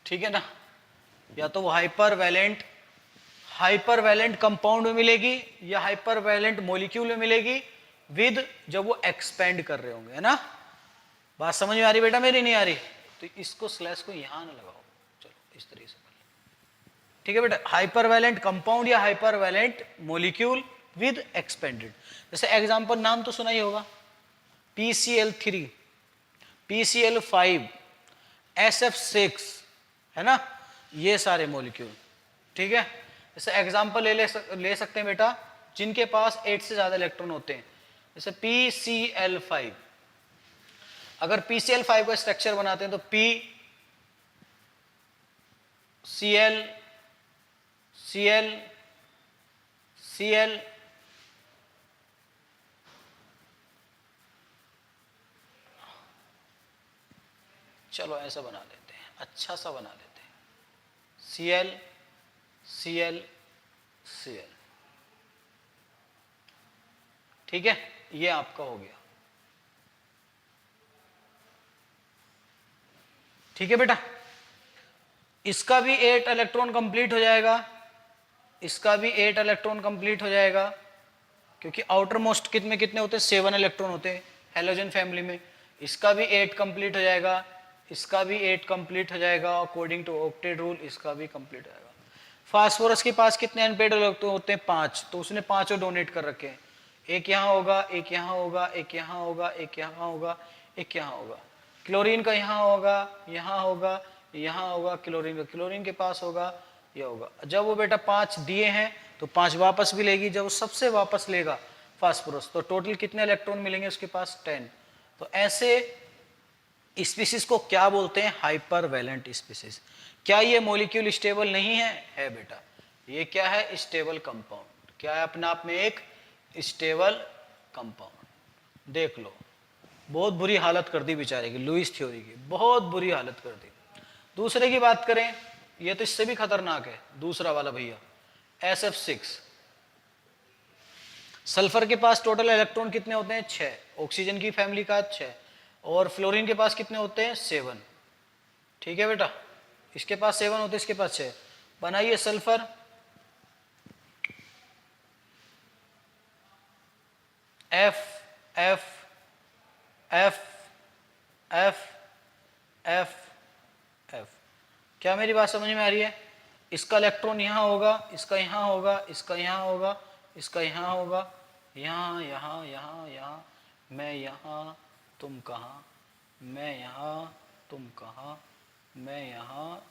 ठीक है ना, या तो वो हाइपर वैलेंट कंपाउंड में मिलेगी या हाइपर वैलेंट मॉलिक्यूल में मिलेगी विद, जब वो एक्सपेंड कर रहे होंगे, है ना। बात समझ में आ रही बेटा, मेरी नहीं आ रही तो इसको स्लैश को यहां ना लगाओ, चलो इस तरीके से। ठीक है बेटा, हाइपर वैलेंट कंपाउंड या hypervalent molecule with expanded. जैसे एग्जांपल नाम तो सुना ही होगा, PCl3, PCl5, SF6, है ना, ये सारे मॉलिक्यूल। ठीक है, जैसे एग्जांपल ले सकते हैं बेटा, जिनके पास 8 से ज्यादा इलेक्ट्रॉन होते हैं, जैसे PCl5। अगर PCl5 का स्ट्रक्चर बनाते हैं तो PCl, Cl, Cl, चलो ऐसा बना देते हैं, अच्छा सा बना देते हैं, Cl, Cl, Cl। ठीक है, ये आपका हो गया। ठीक है बेटा, इसका भी 8 इलेक्ट्रॉन कंप्लीट हो जाएगा, इसका भी 8 इलेक्ट्रॉन कंप्लीट हो जाएगा, क्योंकि आउटर मोस्ट किट में कितने होते हैं, 7 इलेक्ट्रॉन होते हैं हेलोजन फैमिली में। इसका भी 8 कंप्लीट हो जाएगा, इसका भी 8 कंप्लीट हो जाएगा अकॉर्डिंग टू ऑक्टेट रूल, इसका भी कंप्लीट हो जाएगा। फास्फोरस के पास कितने अनपेड इलेक्ट्रॉन होते हैं, 5, तो उसने 5 डोनेट कर रखे हैं। एक यहाँ होगा, एक यहाँ होगा, एक यहाँ होगा, एक यहाँ होगा, एक यहाँ होगा। क्लोरीन का यहाँ होगा, यहाँ होगा, यहाँ होगा, क्लोरीन के पास होगा, यह होगा। जब वो बेटा 5 दिए हैं तो 5 वापस भी लेगी, जब वो सबसे वापस लेगा फास्फोरस, तो टोटल कितने इलेक्ट्रॉन मिलेंगे उसके पास, 10। तो ऐसे स्पीसीज को क्या बोलते हैं, हाइपर वैलेंट स्पीसीज। क्या ये मॉलिक्यूल स्टेबल नहीं है, है बेटा, ये क्या है, स्टेबल कंपाउंड। क्या है, अपने आप में एक स्टेबल कंपाउंड। देख लो, बहुत बुरी हालत कर दी बेचारे की, लुईस थ्योरी की बहुत बुरी हालत कर दी। दूसरे की बात करें, ये तो इससे भी खतरनाक है, दूसरा वाला भैया SF6। सल्फर के पास टोटल इलेक्ट्रॉन कितने होते हैं, 6, ऑक्सीजन की फैमिली का 6, और फ्लोरीन के पास कितने होते हैं, 7। ठीक है बेटा, इसके पास 7 होते हैं, इसके पास 6। बनाइए sulphur, F F F F F F। क्या मेरी बात समझ में आ रही है, इसका इलेक्ट्रॉन यहाँ होगा, इसका यहाँ होगा, इसका यहाँ होगा, इसका यहाँ होगा, यहाँ यहाँ यहाँ यहाँ, मैं यहाँ तुम कहाँ, मैं यहाँ तुम कहाँ, मैं यहाँ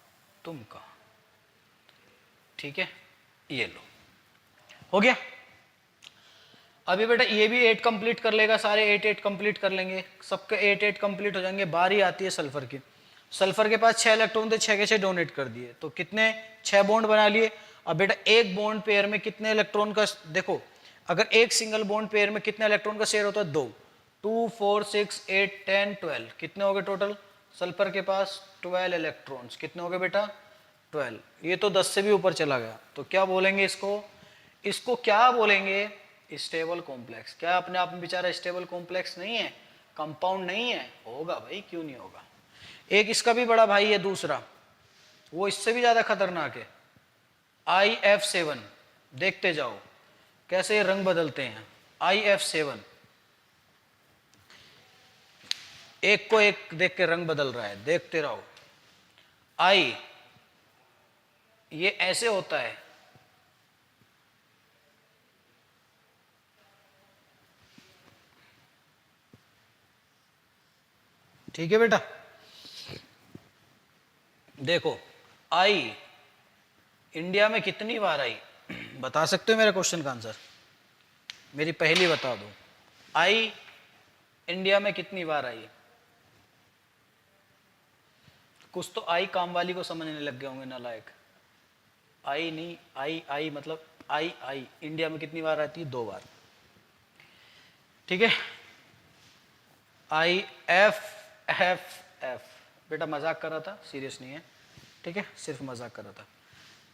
तुम कहाँ। ठीक है, ये लो, हो गया। अभी बेटा ये भी 8 कंप्लीट कर लेगा, सारे 8 कंप्लीट कर लेंगे, सबके 8 कंप्लीट हो जाएंगे। बारी आती है सल्फर की। सल्फर के पास 6 इलेक्ट्रॉन थे, 6 के 6 डोनेट कर दिए, तो कितने, 6 बॉन्ड बना लिए। अब बेटा एक बॉन्ड पेयर में कितने इलेक्ट्रॉन का, देखो अगर एक सिंगल बॉन्ड पेयर में कितने इलेक्ट्रॉन का शेयर होता है, 2, 2, 4, 6, 8, 10, 12, कितने हो गए टोटल, सल्फर के पास 12 इलेक्ट्रॉन्स, कितने हो गए बेटा, 12। ये तो 10 से भी ऊपर चला गया, तो क्या बोलेंगे इसको क्या बोलेंगे, स्टेबल कॉम्प्लेक्स। क्या अपने आप में बेचारा स्टेबल कॉम्प्लेक्स नहीं है, कंपाउंड नहीं है, होगा भाई, क्यों नहीं होगा। एक इसका भी बड़ा भाई है दूसरा, वो इससे भी ज्यादा खतरनाक है, IF7, देखते जाओ कैसे ये रंग बदलते हैं। IF7 एक को एक देख के रंग बदल रहा है, देखते रहो। आई ये ऐसे होता है, ठीक है बेटा। देखो आई इंडिया में कितनी बार आई, बता सकते हो मेरे क्वेश्चन का आंसर? मेरी पहली बता दो, आई इंडिया में कितनी बार आई? कुछ तो आई काम वाली को समझने लग गए होंगे नालायक। आई नहीं, आई मतलब आई इंडिया में कितनी बार आती है? 2 बार, ठीक है। IFFF बेटा मजाक कर रहा था, सीरियस नहीं है, ठीक है, सिर्फ मजाक कर रहा था।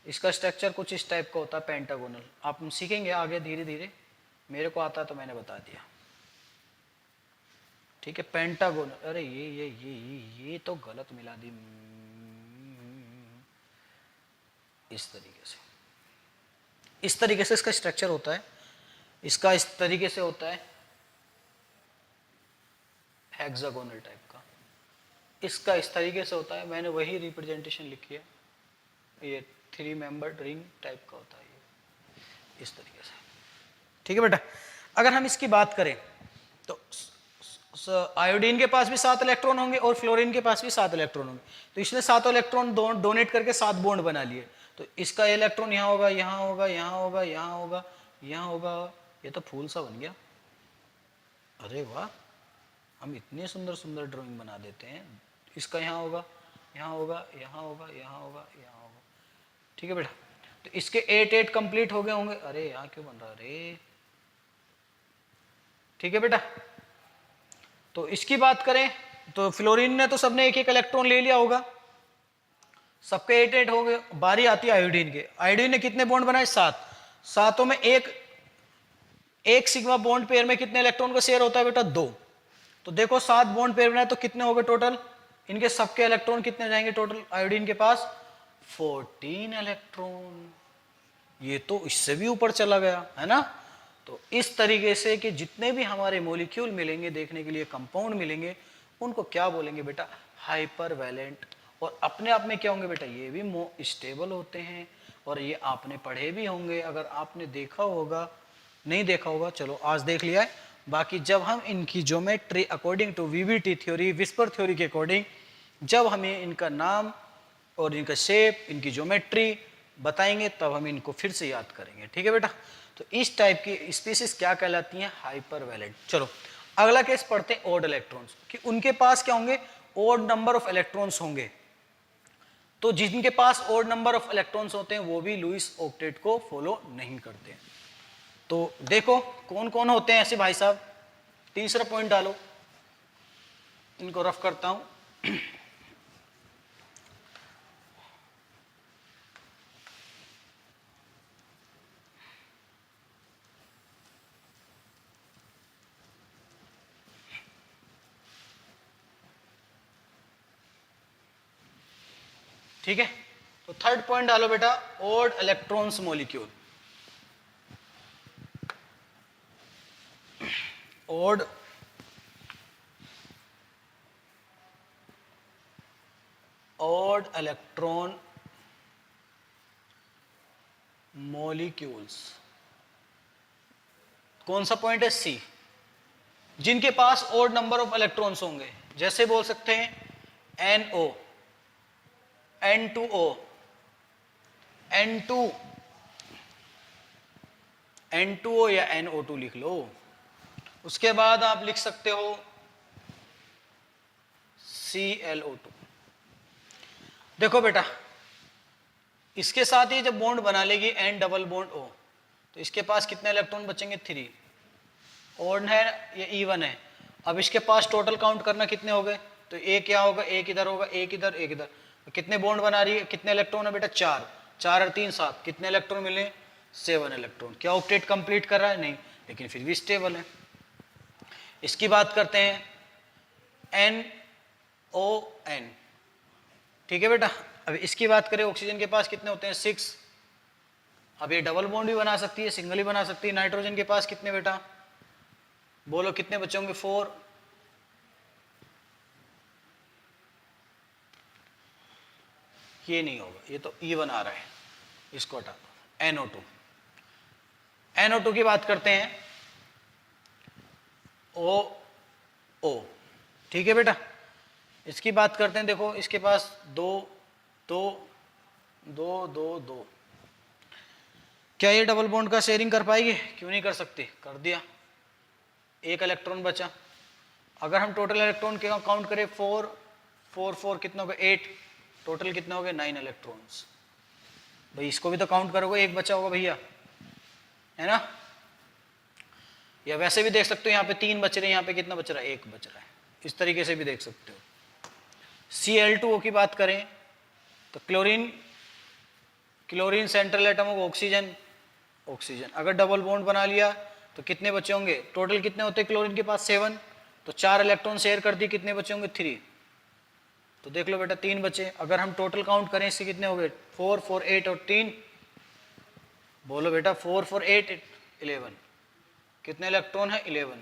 इसका स्ट्रक्चर कुछ इस टाइप का होता है, पेंटागोनल। आप सीखेंगे आगे धीरे धीरे, मेरे को आता है तो मैंने बता दिया, ठीक है। पेंटागोनल, अरे ये तो गलत मिला दी। इस तरीके से इसका स्ट्रक्चर होता है, इसका इस तरीके से होता है, हेक्सागोनल टाइप का। इसका इस तरीके से होता है, मैंने वही रिप्रेजेंटेशन लिखी है, ये 3 मेंबर्ड रिंग टाइप का होता है ये, इस तरीके से, ठीक है बेटा। अगर हम इसकी बात करें तो आयोडीन के पास भी 7 इलेक्ट्रॉन होंगे और फ्लोरीन के पास भी 7 इलेक्ट्रॉन होंगे, तो इसने 7 इलेक्ट्रॉन डोनेट करके 7 बॉन्ड बना लिए। तो इसका इलेक्ट्रॉन यहाँ होगा, यहाँ होगा, यहाँ होगा, यहाँ होगा, यहाँ होगा, ये तो फूल सा बन गया। अरे वाह, हम इतने सुंदर सुंदर ड्राइंग बना देते हैं। इसका यहाँ होगा, यहाँ होगा, यहाँ होगा, यहाँ होगा, यहाँ होगा, ठीक है बेटा। तो इसके 8 कंप्लीट हो गए होंगे। अरे यहाँ क्यों बन रहा है, ठीक है बेटा। तो इसकी बात करें तो फ्लोरीन ने तो सबने 1 इलेक्ट्रॉन ले लिया होगा, सबके 8 हो गए। बारी आती है आयोडीन के। आयोडीन ने कितने बॉन्ड बनाए? 7। सातों में एक सिग्मा बॉन्ड पेयर में कितने इलेक्ट्रॉन का शेयर होता है बेटा? 2। तो देखो 7 बॉन्ड पेयर बनाए तो कितने हो गए टोटल? इनके सबके इलेक्ट्रॉन कितने जाएंगे टोटल? आयोडीन के पास 14 इलेक्ट्रॉन। ये तो इससे भी ऊपर चला गया है ना। तो इस तरीके से कि जितने भी हमारे मॉलिक्यूल मिलेंगे देखने के लिए, कंपाउंड मिलेंगे, उनको क्या बोलेंगे बेटा? Hypervalent. और अपने आप में क्या होंगे बेटा? ये भी स्टेबल होते हैं। और ये आपने पढ़े भी होंगे, अगर आपने देखा होगा, नहीं देखा होगा चलो आज देख लिया है। बाकी जब हम इनकी geometry according to VBT theory, VSEPR theory के अकॉर्डिंग जब हमें इनका नाम और इनका शेप, इनकी ज्योमेट्री बताएंगे तब हम इनको फिर से याद करेंगे, ठीक है बेटा। तो इस टाइप की स्पीसीज क्या कहलाती हैं? Hypervalent. चलो अगला केस पढ़ते हैं, ऑड इलेक्ट्रॉन्स, कि उनके पास क्या होंगे? ऑड नंबर ऑफ इलेक्ट्रॉन्स होंगे। तो जिनके पास ऑड नंबर ऑफ इलेक्ट्रॉन्स होते हैं वो भी लुईस ऑक्टेट को फॉलो नहीं करते हैं। तो देखो कौन कौन होते हैं ऐसे भाई साहब, तीसरा पॉइंट डालो, इनको रफ करता हूं। ठीक है, तो थर्ड पॉइंट डालो बेटा, odd electrons molecule. Odd electron molecules. कौन सा पॉइंट है? सी। जिनके पास ऑड नंबर ऑफ इलेक्ट्रॉन्स होंगे, जैसे बोल सकते हैं NO, N2O, N2O या NO2 लिख लो। उसके बाद आप लिख सकते हो ClO2। देखो बेटा, इसके साथ ही जब बॉन्ड बना लेगी N डबल बॉन्ड O, तो इसके पास कितने इलेक्ट्रॉन बचेंगे? 3। ऑड है, ये इवन है। अब इसके पास टोटल काउंट करना कितने हो गए? तो एक क्या होगा? एक इधर होगा, एक इधर, एक इधर। तो कितने बॉन्ड बना रही है? कितने इलेक्ट्रॉन है बेटा? 4। 4 और 3 7। कितने इलेक्ट्रॉन मिले? 7 इलेक्ट्रॉन। क्या ऑक्टेट कंप्लीट कर रहा है? नहीं, लेकिन फिर भी स्टेबल है। इसकी बात करते हैं NON, ठीक है बेटा। अब इसकी बात करें, ऑक्सीजन के पास कितने होते हैं? 6। अब ये डबल बॉन्ड भी बना सकती है, सिंगल ही बना सकती है। नाइट्रोजन के पास कितने बेटा, बोलो कितने बचे होंगे, 4। ये नहीं होगा, ये तो E1 आ रहा है, इसको हटा दो। NO2, NO2 की बात करते हैं, O, ठीक है बेटा। इसकी बात करते हैं, देखो इसके पास 2 2 2 2 2, क्या ये डबल बॉन्ड का शेयरिंग कर पाएगी? क्यों नहीं कर सकती, कर दिया, एक इलेक्ट्रॉन बचा। अगर हम टोटल इलेक्ट्रॉन के काउंट करें 4 4 4 कितना हो गया 8, टोटल कितना हो गया 9 इलेक्ट्रॉन्स। भाई इसको भी तो काउंट करोगे, एक बचा होगा भैया, है ना। या वैसे भी देख सकते हो, यहाँ पे 3 बच रहे हैं, यहाँ पे कितना बच रहा है, 1 बच रहा है, इस तरीके से भी देख सकते हो। Cl2O की बात करें तो क्लोरीन सेंट्रल एटम होगा, ऑक्सीजन। अगर डबल बॉन्ड बना लिया तो कितने बचे होंगे, टोटल कितने होते हैं क्लोरीन के पास 7, तो 4 इलेक्ट्रॉन शेयर कर दिए, कितने बचे होंगे 3। तो देख लो बेटा 3 बचे। अगर हम टोटल काउंट करें इससे कितने हो गए 4 4 8 और 3, बोलो बेटा 4 4 8 11, कितने इलेक्ट्रॉन है 11।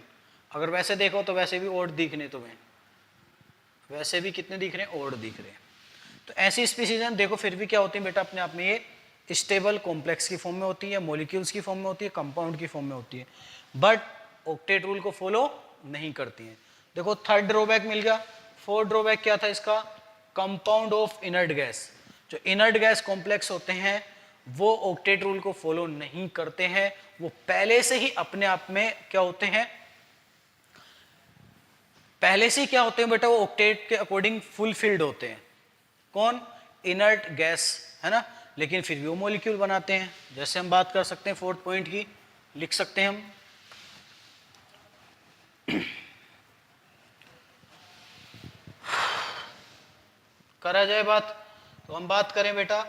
अगर वैसे देखो तो वैसे भी ओड दिख रहे तुम्हें, वैसे भी कितने दिख रहे हैं, ओड दिख रहे हैं। तो ऐसी स्पीसीज देखो फिर भी क्या होती है बेटा, अपने आप में ये स्टेबल कॉम्प्लेक्स की फॉर्म में होती है, मॉलिक्यूल्स की फॉर्म में होती है, कंपाउंड की फॉर्म में होती है, बट ऑक्टेट रूल को फॉलो नहीं करती है। देखो थर्ड ड्रॉबैक मिल गया। फोर्थ ड्रॉबैक क्या था इसका, कंपाउंड ऑफ इनर्ट गैस। जो इनर्ट गैस कॉम्प्लेक्स होते हैं वो ऑक्टेट रूल को फॉलो नहीं करते हैं, वो पहले से ही अपने आप में क्या होते हैं, पहले से क्या होते हैं बेटा, वो ऑक्टेट के अकॉर्डिंग फुलफिल्ड होते हैं। कौन, इनर्ट गैस, है ना, लेकिन फिर भी वो मॉलिक्यूल बनाते हैं। जैसे हम बात कर सकते हैं फोर्थ पॉइंट की, लिख सकते हैं हम, करा जाए बात, तो हम बात करें बेटा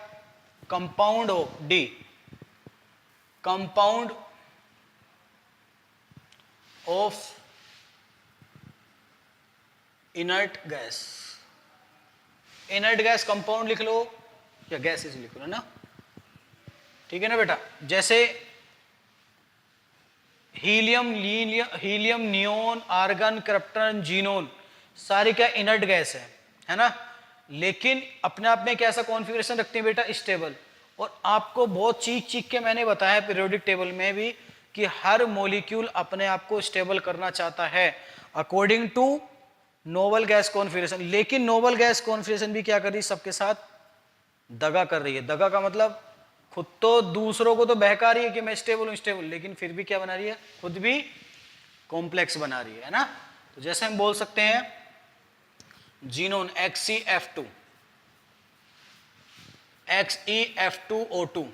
compound of D, compound of inert gas. Inert gas compound लिख लो या गैसेस लिख लो ना, ठीक है ना बेटा। जैसे helium, neon, argon, krypton, xenon, सारी क्या इनर्ट गैस है ना, लेकिन अपने आप में कैसा कॉन्फ़िगरेशन रखते हैं बेटा, स्टेबल। और आपको बहुत चीख के मैंने बताया पीरियोडिक टेबल में भी कि हर मॉलिक्यूल अपने आप को स्टेबल करना चाहता है according to noble gas configuration. लेकिन नोबल गैस कॉन्फ़िगरेशन भी क्या कर रही है, सबके साथ दगा कर रही है। दगा का मतलब खुद तो दूसरों को तो बहका रही है कि मैं स्टेबल हूं, लेकिन फिर भी क्या बना रही है, खुद भी कॉम्प्लेक्स बना रही है ना। तो जैसे हम बोल सकते हैं जीनोन XeF2, XeF2O2,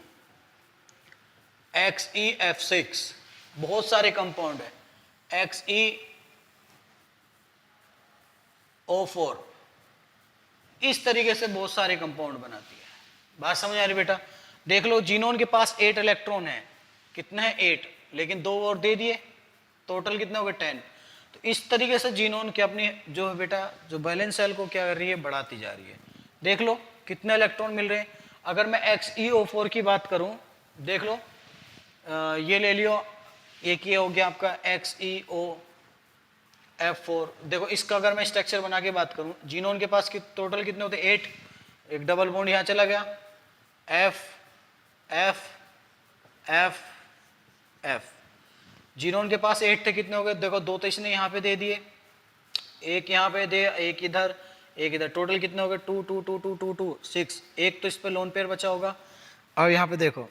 XeF6, बहुत सारे कंपाउंड है, XeO4, इस तरीके से बहुत सारे कंपाउंड बनाती है। बात समझ आ रही बेटा। देख लो जीनोन के पास 8 इलेक्ट्रॉन है, कितना है 8, लेकिन 2 और दे दिए, टोटल कितना हो गया 10। तो इस तरीके से जीनोन के अपनी जो है बेटा, जो बैलेंस सेल को क्या कर रही है, बढ़ाती जा रही है। देख लो कितने इलेक्ट्रॉन मिल रहे हैं। अगर मैं XeO4 की बात करूं, देख लो ये ले लियो, एक ये हो गया आपका XeOF4। देखो इसका अगर मैं स्ट्रक्चर बना के बात करूं, जीनोन के पास टोटल कितने होते हैं 8, एक डबल बॉन्ड यहां चला गया, F F F F, xenon के पास 8 थे, कितने हो गए, देखो 2 तो इसने यहाँ पे दे दिए, एक यहाँ पे दे, एक इधर, टोटल कितने हो गए 2 2 2 2 2 2 6, एक तो इस पे लोन पेयर बचा होगा। अब यहाँ पे देखो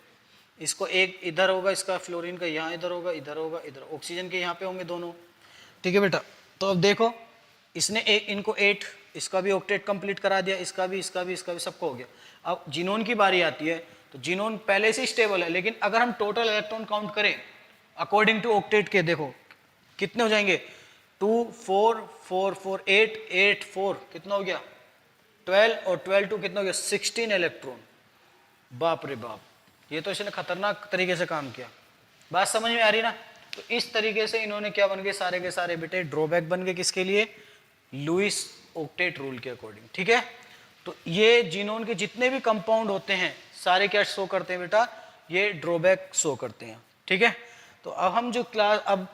इसको एक इधर होगा, इसका फ्लोरीन का यहाँ इधर होगा, इधर होगा, इधर, ऑक्सीजन के यहाँ पे होंगे दोनों, ठीक है बेटा। तो अब देखो इसने इनको 8, इसका भी ऑक्टेट कंप्लीट करा दिया, इसका भी सबको हो गया। अब जीनोन की बारी आती है, तो जीनोन पहले से स्टेबल है, लेकिन अगर हम टोटल इलेक्ट्रॉन काउंट करें अकॉर्डिंग टू ऑक्टेट के, देखो कितने हो जाएंगे 2 4 4 4 8 8 4, कितना हो गया 12, और 12 2 कितना हो गया 16 इलेक्ट्रॉन। बाप रे बाप, ये तो इसने खतरनाक तरीके से काम किया। बात समझ में आ रही ना। तो इस तरीके से इन्होंने क्या बन गए, सारे के सारे बेटे ड्रॉबैक बन गए, किसके लिए, लुईस ऑक्टेट रूल के अकॉर्डिंग, ठीक है। तो ये जीनोन के जितने भी कंपाउंड होते हैं सारे क्या शो करते हैं बेटा, ये ड्रॉबैक शो करते हैं। ठीक है, तो अब हम जो क्लास, अब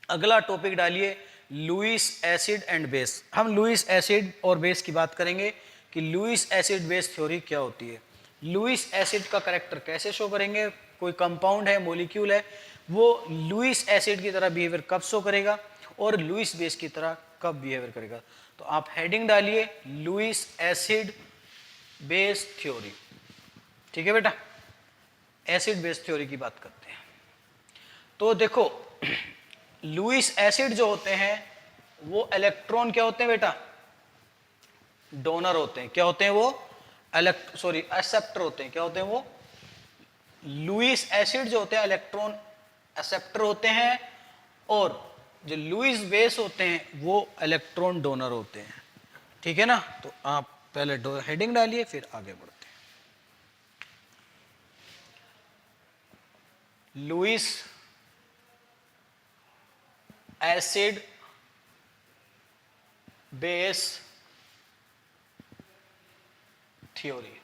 अगला टॉपिक डालिए लुईस एसिड एंड बेस। हम लुईस एसिड और बेस की बात करेंगे कि लुईस एसिड बेस थ्योरी क्या होती है, लुईस एसिड का कैरेक्टर कैसे शो करेंगे, कोई कंपाउंड है, मॉलिक्यूल है, वो लुईस एसिड की तरह बिहेवियर कब शो करेगा और लुईस बेस की तरह कब बिहेवियर करेगा। तो आप हेडिंग डालिए लुईस एसिड बेस थ्योरी। ठीक है बेटा, एसिड बेस थ्योरी की बात करते हैं। तो देखो लुईस एसिड जो होते हैं वो इलेक्ट्रॉन क्या होते हैं बेटा, डोनर होते हैं। क्या होते हैं वो, एक्सेप्टर होते हैं। क्या होते हैं वो, लुईस एसिड जो होते हैं इलेक्ट्रॉन एक्सेप्टर होते हैं, और जो लुईस बेस होते हैं वो इलेक्ट्रॉन डोनर होते हैं। ठीक है ना, तो आप पहले हेडिंग डालिए फिर आगे बढ़ते हैं। Lewis acid base theory.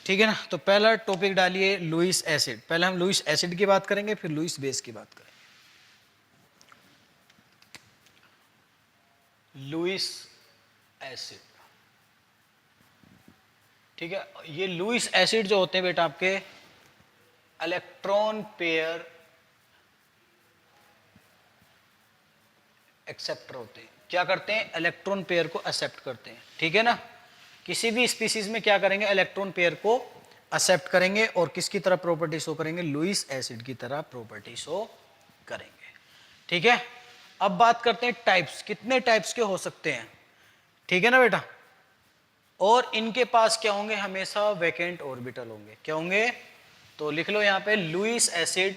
ठीक है ना, तो पहला टॉपिक डालिए लुईस एसिड। पहले हम लुईस एसिड की बात करेंगे फिर लुईस बेस की बात करेंगे। लुईस एसिड, ठीक है, ये लुईस एसिड जो होते हैं बेटा आपके इलेक्ट्रॉन पेयर एक्सेप्टर होते हैं। क्या करते हैं, इलेक्ट्रॉन पेयर को एक्सेप्ट करते हैं। ठीक है ना, किसी भी स्पीसीज में क्या करेंगे, इलेक्ट्रॉन पेयर को एक्सेप्ट करेंगे और किसकी तरह प्रॉपर्टी शो करेंगे, लुईस एसिड की तरह प्रॉपर्टी शो करेंगे। ठीक है, अब बात करते हैं टाइप्स, कितने टाइप्स के हो सकते हैं। ठीक है ना बेटा, और इनके पास क्या होंगे, हमेशा वैकेंट ऑर्बिटल होंगे। क्या होंगे, तो लिख लो यहां पे लुईस एसिड,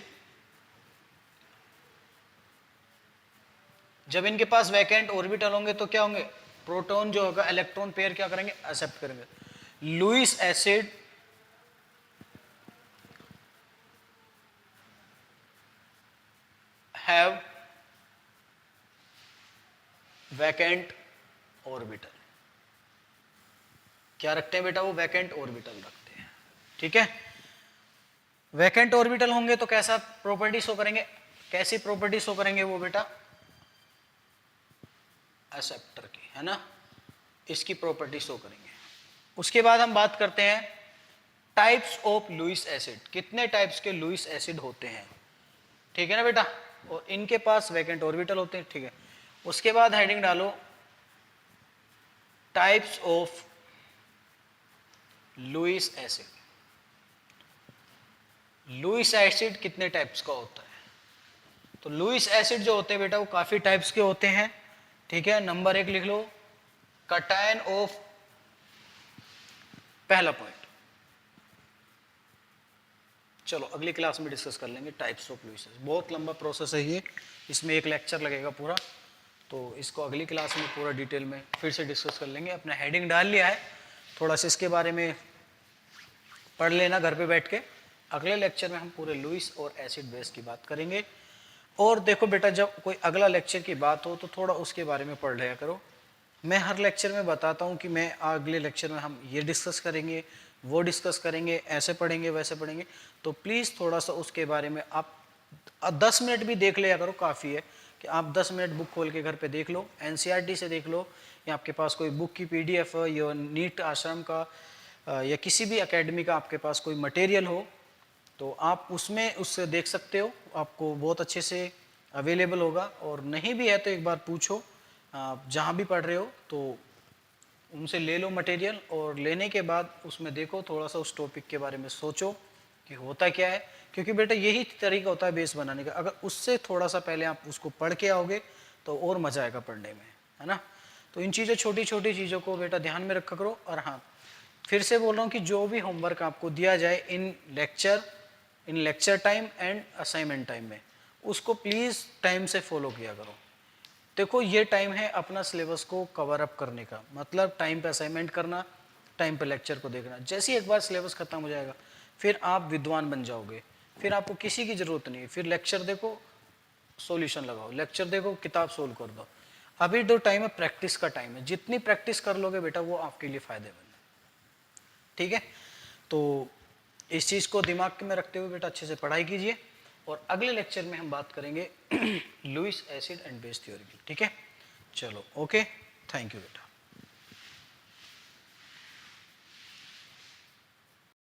जब इनके पास वैकेंट ऑर्बिटल होंगे तो क्या होंगे, प्रोटॉन जो होगा इलेक्ट्रॉन पेयर क्या करेंगे, एक्सेप्ट करेंगे। Lewis acid have vacant orbital. क्या रखते हैं बेटा, वो वैकेंट ऑर्बिटल रखते हैं। ठीक है, वैकेंट ऑर्बिटल होंगे तो कैसा प्रॉपर्टी शो करेंगे, कैसी प्रॉपर्टी शो करेंगे वो बेटा, एक्सेप्टर की, है ना, इसकी प्रॉपर्टी शो करेंगे। उसके बाद हम बात करते हैं टाइप्स ऑफ लुईस एसिड, कितने टाइप्स के लुईस एसिड होते हैं। ठीक है ना बेटा, और इनके पास वैकेंट ऑर्बिटल होते हैं। ठीक है, उसके बाद हेडिंग डालो types of Lewis acid. Lewis acid कितने टाइप्स का होता है, तो लुईस एसिड जो होते हैं बेटा वो काफी टाइप्स के होते हैं। ठीक है, नंबर 1 लिख लो, कटायन ऑफ, पहला पॉइंट, चलो अगली क्लास में डिस्कस कर लेंगे टाइप्स ऑफ लुईस एसिड, बहुत लंबा प्रोसेस है ये, इसमें एक लेक्चर लगेगा पूरा, तो इसको अगली क्लास में पूरा डिटेल में फिर से डिस्कस कर लेंगे। अपना हेडिंग डाल लिया है, थोड़ा सा इसके बारे में पढ़ लेना घर पे बैठ के। अगले लेक्चर में हम पूरे लुईस और एसिड बेस की बात करेंगे। और देखो बेटा, जब कोई अगला लेक्चर की बात हो तो थोड़ा उसके बारे में पढ़ लिया करो। मैं हर लेक्चर में बताता हूँ कि मैं अगले लेक्चर में हम ये डिस्कस करेंगे, वो डिस्कस करेंगे, ऐसे पढ़ेंगे, वैसे पढ़ेंगे, तो प्लीज़ थोड़ा सा उसके बारे में आप 10 मिनट भी देख लिया करो। काफ़ी है कि आप 10 मिनट बुक खोल के घर पे देख लो, एनसीईआरटी से देख लो, या आपके पास कोई बुक की पीडीएफ हो, या नीट आश्रम का या किसी भी एकेडमी का आपके पास कोई मटेरियल हो तो आप उसमें उससे देख सकते हो, आपको बहुत अच्छे से अवेलेबल होगा। और नहीं भी है तो एक बार पूछो, आप जहाँ भी पढ़ रहे हो तो उनसे ले लो मटेरियल, और लेने के बाद उसमें देखो, थोड़ा सा उस टॉपिक के बारे में सोचो कि होता क्या है, क्योंकि बेटा यही तरीका होता है बेस बनाने का। अगर उससे थोड़ा सा पहले आप उसको पढ़ के आओगे तो और मज़ा आएगा पढ़ने में, है ना। तो इन चीज़ों, छोटी छोटी चीज़ों को बेटा ध्यान में रखा करो। और हाँ, फिर से बोल रहा हूँ कि जो भी होमवर्क आपको दिया जाए इन lecture time and assignment time में, उसको प्लीज़ टाइम से फॉलो किया करो। देखो ये टाइम है अपना सिलेबस को कवर अप करने का, मतलब टाइम पे असाइनमेंट करना, टाइम पे लेक्चर को देखना। जैसे ही एक बार सिलेबस खत्म हो जाएगा फिर आप विद्वान बन जाओगे, फिर आपको किसी की ज़रूरत नहीं है। फिर लेक्चर देखो, सॉल्यूशन लगाओ, लेक्चर देखो, किताब सोल्व कर दो। अभी जो टाइम है प्रैक्टिस का टाइम है, जितनी प्रैक्टिस कर लोगे बेटा वो आपके लिए फ़ायदेमंद है। ठीक है, तो इस चीज़ को दिमाग में रखते हुए बेटा अच्छे से पढ़ाई कीजिए, और अगले लेक्चर में हम बात करेंगे Lewis acid and base theory की। ठीक है, चलो ओके, थैंक यू बेटा।